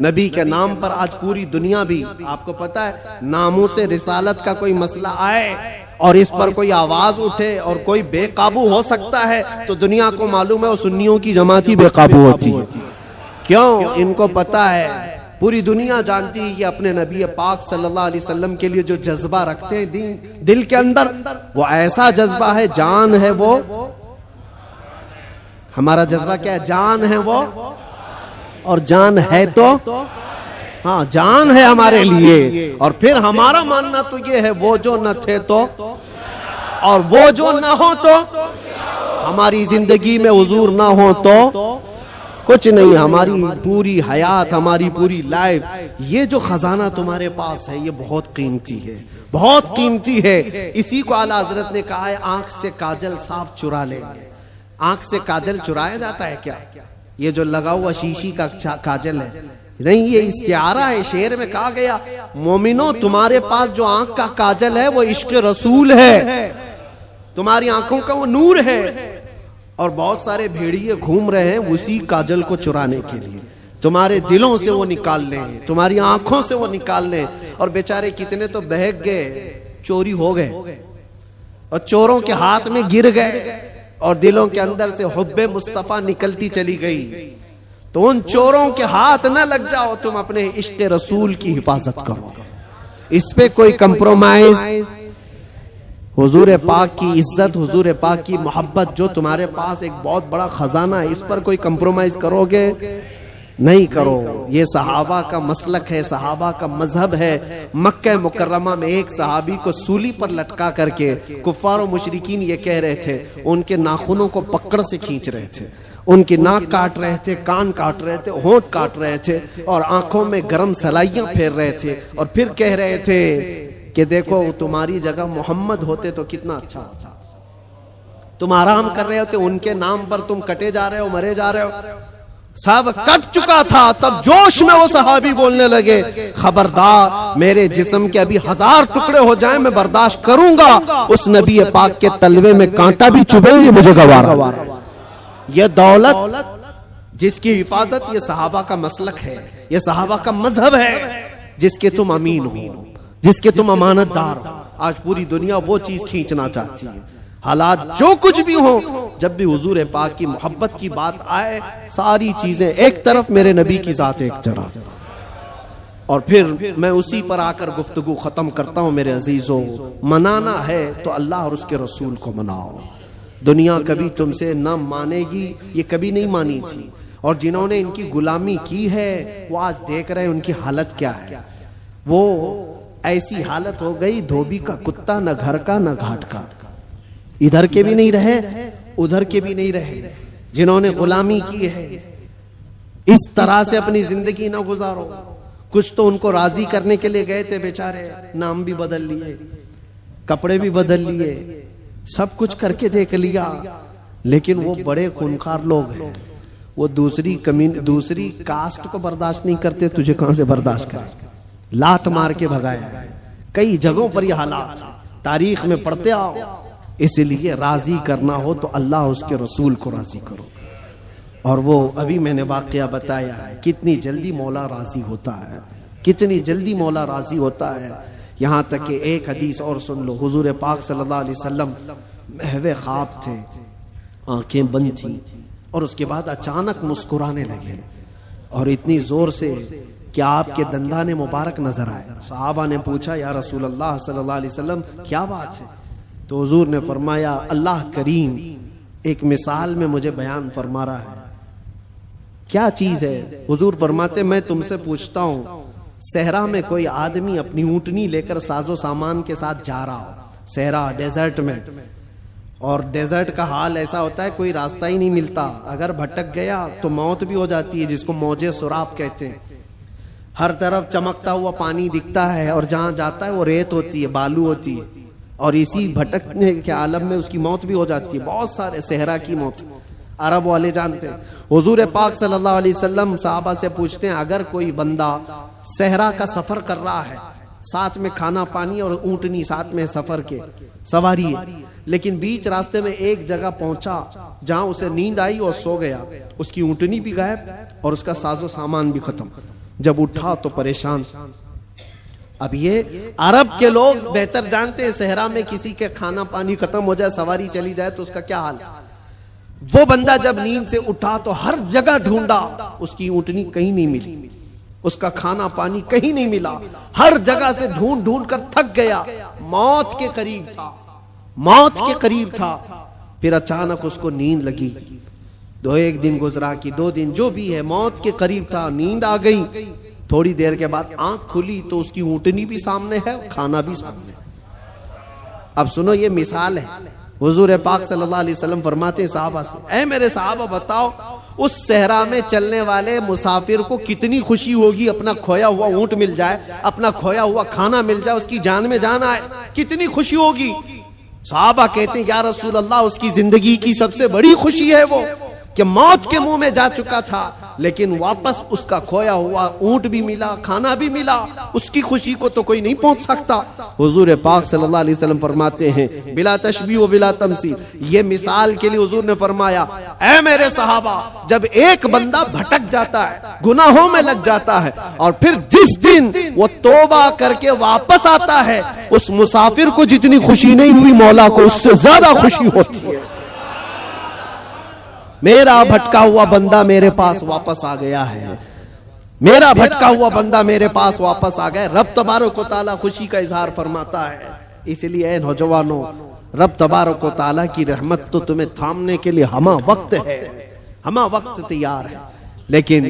Speaker 1: نبی کے نام پر آج پوری دنیا بھی، آپ کو پتا ہے، ناموں سے رسالت کا کوئی مسئلہ آئے اور اس پر کوئی آواز اٹھے اور کوئی بے قابو ہو سکتا ہے تو دنیا کو معلوم ہے وہ سنیوں کی جماعت ہی بے قابو ہوتی ہے. کیوں؟ ان کو پتا ہے، پوری دنیا جانتی ہے کہ اپنے نبی پاک صلی اللہ علیہ وسلم کے لیے جو جذبہ رکھتے ہیں دل کے اندر، وہ ایسا جذبہ ہے، جان ہے. وہ ہمارا جذبہ کیا ہے؟ جان ہے وہ، اور جان ہے تو ہاں جان ہے ہمارے لیے. اور پھر ہمارا ماننا تو یہ ہے وہ جو نہ تھے تو، اور وہ جو نہ ہو تو، ہماری زندگی میں حضور نہ ہو تو کچھ نہیں. ہماری پوری حیات، ہماری پوری لائف، یہ جو خزانہ تمہارے پاس ہے یہ بہت قیمتی ہے، بہت قیمتی ہے. اسی کو اعلیٰ حضرت نے کہا ہے آنکھ سے کاجل صاف چرا لیں گے. آنکھ سے کاجل چرایا جاتا ہے کیا؟ یہ جو لگا ہوا شیشی کا کاجل ہے نہیں، یہ استعارہ ہے. شعر میں کہا گیا مومنو تمہارے پاس جو آنکھ کا کاجل ہے وہ عشق رسول ہے، تمہاری آنکھوں کا وہ نور ہے. اور بہت سارے بھیڑیے گھوم رہے ہیں اسی کاجل کو چرانے کے لیے. تمہارے دلوں سے وہ نکال لیں، تمہاری آنکھوں سے وہ نکال لیں. اور بیچارے کتنے تو بہک گئے، چوری ہو گئے اور چوروں کے ہاتھ میں گر گئے اور دلوں کے اندر سے حب مصطفیٰ نکلتی چلی گئی. تو ان چوروں کے ہاتھ نہ لگ جاؤ، تم اپنے عشق رسول کی حفاظت کرو. اس پہ کوئی کمپرومائز، حضور پاک کی عزت، حضور پاک کی محبت جو تمہارے پاس ایک بہت بڑا خزانہ ہے، اس پر کوئی کمپرومائز کرو گے؟ نہیں کرو. یہ صحابہ کا مسلک ہے، صحابہ کا مذہب ہے. مکہ مکرمہ میں ایک صحابی کو سولی پر لٹکا کر کے کفار و مشرکین یہ کہہ رہے تھے، ان کے ناخنوں کو پکڑ سے کھینچ رہے تھے، ان کی ناک کاٹ رہے تھے، کان کاٹ رہے تھے، ہونٹ کاٹ رہے تھے اور آنکھوں میں گرم سلائیاں پھیر رہے تھے. اور پھر کہہ رہے تھے کہ دیکھو تمہاری جگہ محمد ہوتے تو کتنا اچھا ہوتا. تم آرام کر رہے ہوتے، ان کے نام پر تم کٹے جا رہے ہو، مرے جا رہے ہو. سب کٹ چکا تھا، تب جوش میں وہ صحابی بولنے لگے خبردار، میرے جسم کے ابھی 1000 ٹکڑے ہو جائیں میں برداشت کروں گا، اس نبی پاک کے تلوے میں کانٹا بھی چبھے گی مجھے گوارا. یہ دولت جس کی حفاظت یہ صحابہ کا مسلک ہے، یہ صحابہ کا مذہب ہے، جس کے تم امین ہو، جس کے تم امانت دار ہو. آج پوری دنیا وہ چیز کھینچنا چاہتی ہے. حالات جو کچھ بھی ہوں، جب بھی حضور پاک کی محبت کی بات آئے ساری چیزیں ایک طرف، میرے نبی کی ذات ایک طرف. اور پھر میں اسی پر آ کر گفتگو ختم کرتا ہوں. میرے عزیزوں، منانا ہے تو اللہ اور اس کے رسول کو مناؤ. دنیا کبھی تم سے نہ مانے گی، یہ کبھی نہیں مانی تھی. اور جنہوں نے ان کی غلامی کی ہے وہ آج دیکھ رہے ہیں ان کی حالت کیا ہے. وہ ایسی حالت ہو گئی دھوبی کا کتا، نہ گھر کا نہ گھاٹ کا، ادھر کے بھی نہیں رہے ادھر کے بھی نہیں رہے. جنہوں نے غلامی کی ہے اس طرح سے اپنی زندگی نہ گزارو. کچھ تو ان کو راضی کرنے کے لیے گئے تھے بیچارے، نام بھی بدل لیے، کپڑے بھی بدل لیے، سب کچھ کر کے دیکھ لیا، لیکن وہ بڑے خونخوار لوگ ہیں. وہ دوسری کاسٹ کو برداشت نہیں کرتے، تجھے کہاں سے برداشت کرے؟ لات مار کے بھگایا ہے۔ کئی جگہوں پر یہ حالات تاریخ میں پڑھتے آؤ۔ اس لیے راضی کرنا ہو تو اللہ اس کے رسول کو راضی کرو، اور وہ ابھی میں نے واقعہ بتایا ہے کتنی جلدی مولا راضی ہوتا ہے، کتنی جلدی مولا راضی ہوتا ہے۔ یہاں تک کہ ایک حدیث اور سن لو، حضور پاک صلی اللہ علیہ وسلم محو خواب تھے، آنکھیں بند تھیں، اور اس کے بعد اچانک مسکرانے لگے، اور اتنی زور سے کہ آپ کے دندان مبارک نظر آئے۔ صحابہ نے پوچھا یا رسول اللہ صلی اللہ علیہ وسلم کیا بات ہے؟ تو حضور نے فرمایا اللہ کریم ایک مثال میں مجھے بیان فرما رہا ہے۔ کیا چیز ہے؟ حضور فرماتے میں تم سے پوچھتا ہوں، صحرا میں کوئی آدمی اپنی اونٹنی لے کر ساز و سامان کے ساتھ جا رہا ہو، صحرا ڈیزرٹ میں، اور ڈیزرٹ کا حال ایسا ہوتا ہے کوئی راستہ ہی نہیں ملتا، اگر بھٹک گیا تو موت بھی ہو جاتی ہے، جس کو موجے سراب کہتے ہیں۔ ہر طرف چمکتا ہوا پانی دکھتا ہے، اور جہاں جاتا ہے وہ ریت ہوتی ہے، بالو ہوتی ہے، اور اسی بھٹکنے کے عالم میں اس کی موت بھی ہو جاتی ہے۔ بہت سارے صحرا کی موت عرب والے جانتے ہیں۔ حضور پاک صلی اللہ علیہ وسلم صحابہ سے پوچھتے ہیں اگر کوئی بندہ صحرا کا سفر کر رہا ہے، ساتھ میں کھانا پانی اور اونٹنی ساتھ میں سفر کے سواری ہے، لیکن بیچ راستے میں ایک جگہ پہنچا جہاں اسے نیند آئی اور سو گیا، اس کی اونٹنی بھی غائب اور اس کا ساز و سامان بھی ختم، جب اٹھا تو پریشان۔ اب یہ عرب کے لوگ بہتر جانتے ہیں صحرا میں کسی کے کھانا پانی ختم ہو جائے، سواری چلی جائے تو اس کا کیا حال ہے۔ وہ بندہ جب نیند سے اٹھا تو ہر جگہ ڈھونڈا، اس کی اونٹنی کہیں نہیں ملی، اس کا کھانا پانی کہیں نہیں ملا، ہر جگہ سے ڈھونڈ ڈھونڈ کر تھک گیا، موت کے قریب تھا، موت کے قریب تھا۔ پھر اچانک اس کو نیند لگی، ایک دن گزرا کہ 2 دن، جو بھی ہے موت کے قریب تھا، نیند آ گئی۔ تھوڑی دیر کے بعد آنکھ کھلی تو اس کی اونٹنی بھی سامنے ہے، کھانا بھی سامنے ہے۔ اب سنو یہ مثال ہے، حضور پاک صلی اللہ علیہ وسلم فرماتے ہیں صحابہ سے، اے میرے صحابہ بتاؤ اس صحرا میں چلنے والے مسافر کو کتنی خوشی ہوگی اپنا کھویا ہوا اونٹ مل جائے، اپنا کھویا ہوا کھانا مل جائے، اس کی جان میں جان آئے، کتنی خوشی ہوگی۔ صحابہ کہتے ہیں یا رسول اللہ اس کی زندگی کی سب سے بڑی خوشی ہے وہ کہ موت کے منہ میں جا چکا تھا، لیکن واپس اس کا کھویا ہوا اونٹ بھی ملا، کھانا بھی ملا، اس کی خوشی کو تو کوئی نہیں پہنچ سکتا۔ حضور پاک صلی اللہ علیہ وسلم فرماتے ہیں بلا تشبیہ و بلا تمثیل، یہ مثال کے لیے حضور نے فرمایا اے میرے صحابہ جب ایک بندہ بھٹک جاتا ہے، گناہوں میں لگ جاتا ہے، اور پھر جس دن وہ توبہ کر کے واپس آتا ہے، اس مسافر کو جتنی خوشی نہیں ہوئی مولا کو اس سے زیادہ خوشی ہوتی ہے۔ میرا بھٹکا ہوا بندہ میرے پاس واپس آ گیا ہے، میرا بھٹکا ہوا بندہ میرے پاس واپس آ گیا۔ رب تبارک و تعالیٰ خوشی کا اظہار فرماتا ہے۔ اس لیے اے نوجوانوں، رب تبارک و تعالیٰ کی رحمت تو تمہیں تھامنے کے لیے ہمہ وقت ہے، ہمہ وقت تیار ہے، لیکن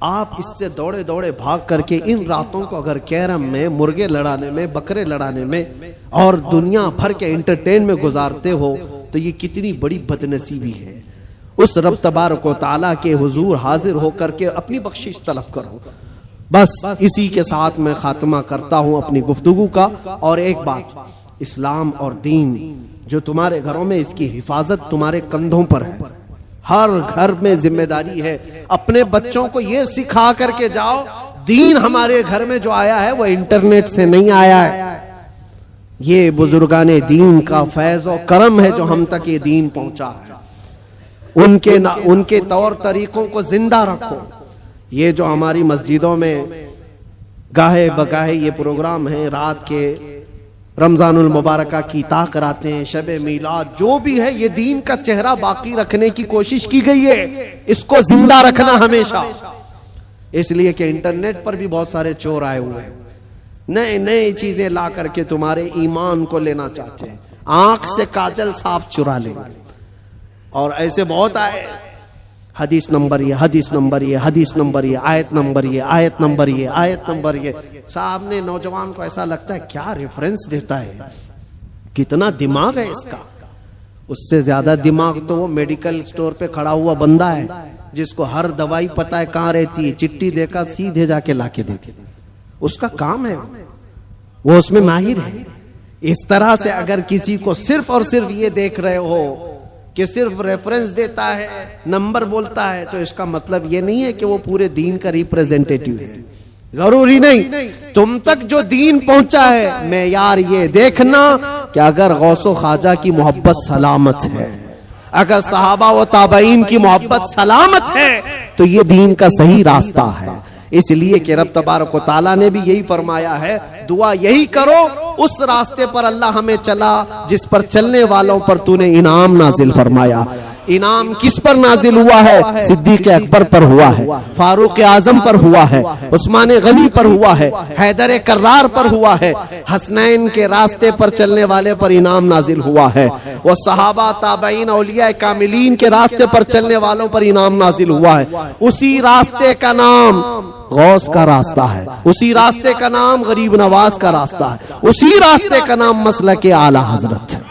Speaker 1: آپ اس سے دوڑے دوڑے بھاگ کر کے ان راتوں کو اگر کیرم میں، مرغے لڑانے میں، بکرے لڑانے میں اور دنیا بھر کے انٹرٹین میں گزارتے ہو تو یہ کتنی بڑی بدنصیبی ہے۔ اس رب تبارک و تعالیٰ کے حضور حاضر ہو کر کے اپنی بخشش طلب کرو۔ بس اسی کے ساتھ میں خاتمہ کرتا ہوں اپنی گفتگو کا۔ اور ایک بات، اسلام اور دین جو تمہارے گھروں میں، اس کی حفاظت تمہارے کندھوں پر ہے۔ ہر گھر میں ذمہ داری ہے، اپنے بچوں کو یہ سکھا کر کے جاؤ دین ہمارے گھر میں جو آیا ہے وہ انٹرنیٹ سے نہیں آیا ہے، یہ بزرگان دین کا فیض و کرم ہے جو ہم تک یہ دین پہنچا ہے۔ ان کے طور طریقوں کو زندہ رکھو۔ یہ جو ہماری مسجدوں میں گاہے بگاہے یہ پروگرام ہیں، رات کے رمضان المبارکہ کی طاق کراتے ہیں، شب میلاد جو بھی ہے، یہ دین کا چہرہ باقی رکھنے کی کوشش کی گئی ہے، اس کو زندہ رکھنا ہمیشہ۔ اس لیے کہ انٹرنیٹ پر بھی بہت سارے چور آئے ہوئے ہیں، نئے نئے چیزیں لا کر کے تمہارے ایمان کو لینا چاہتے ہیں، آنکھ سے کاجل صاف چرا لیں، اور ایسے بہت آئے، حدیث نمبر یہ، حدیث نمبر یہ، حدیث نمبر یہ، آیت نمبر یہ، آیت نمبر یہ، آیت نمبر یہ۔ صاحب نے نوجوان کو ایسا لگتا ہے کیا ریفرنس دیتا ہے، کتنا دماغ ہے اس کا۔ اس سے زیادہ دماغ تو وہ میڈیکل سٹور پہ کھڑا ہوا بندہ ہے جس کو ہر دوائی پتہ ہے کہاں رہتی ہے، چٹھی دیکھا سیدھے جا کے لا کے دیتی، اس کا کام ہے، وہ اس میں ماہر ہے۔ اس طرح سے اگر کسی کو صرف اور صرف یہ دیکھ رہے ہو کہ صرف ریفرنس دیتا ہے، نمبر بولتا ہے، تو اس کا مطلب یہ نہیں ہے کہ وہ پورے دین کا ریپریزنٹیٹیو ہے. ضروری نہیں. تم تک جو دین پہنچا ہے معیار یہ دیکھنا کہ اگر غوث و خواجہ کی محبت سلامت ہے، اگر صحابہ و تابعین کی محبت سلامت ہے، تو یہ دین کا صحیح راستہ ہے. اس لیے کہ رب تبارک و تعالیٰ نے بھی یہی فرمایا ہے، دعا یہی کرو اس راستے پر اللہ ہمیں چلا جس پر چلنے والوں پر تو نے انعام نازل فرمایا. انعام کس پر نازل ہوا ہے؟ صدیق اکبر پر ہوا ہے، فاروق اعظم پر ہوا ہے، عثمان غنی پر ہوا ہے، حیدر کرار پر ہوا ہے، حسنین کے راستے پر چلنے والے پر انعام نازل ہوا ہے، وہ صحابہ تابعین اولیاء کاملین کے راستے پر چلنے والوں پر انعام نازل ہوا ہے. اسی راستے کا نام غوث کا راستہ ہے، اسی راستے کا نام غریب نواز کا راستہ ہے، اسی راستے کا نام مسلک اعلی حضرت ہے.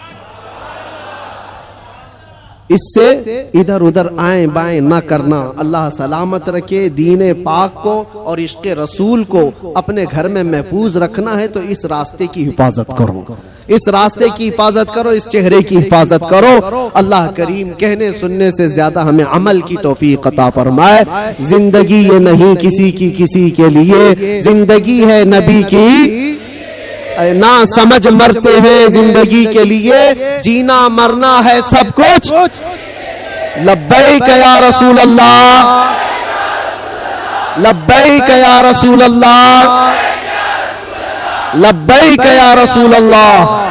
Speaker 1: اس سے ادھر ادھر آئیں بائیں نہ کرنا. اللہ سلامت رکھے. دین پاک کو اور عشق رسول کو اپنے گھر میں محفوظ رکھنا ہے تو اس راستے کی حفاظت کرو، اس راستے کی حفاظت کرو، اس چہرے کی حفاظت کرو. اللہ کریم کہنے سننے سے زیادہ ہمیں عمل کی توفیق عطا فرمائے. زندگی یہ نہیں کسی کی کسی کے لیے، زندگی ہے نبی کی، نہ سمجھ مرتے ہیں زندگی کے لیے، جینا مرنا ہے سب کچھ. لبیک یا رسول اللہ، لبیک یا رسول اللہ، لبیک یا رسول اللہ.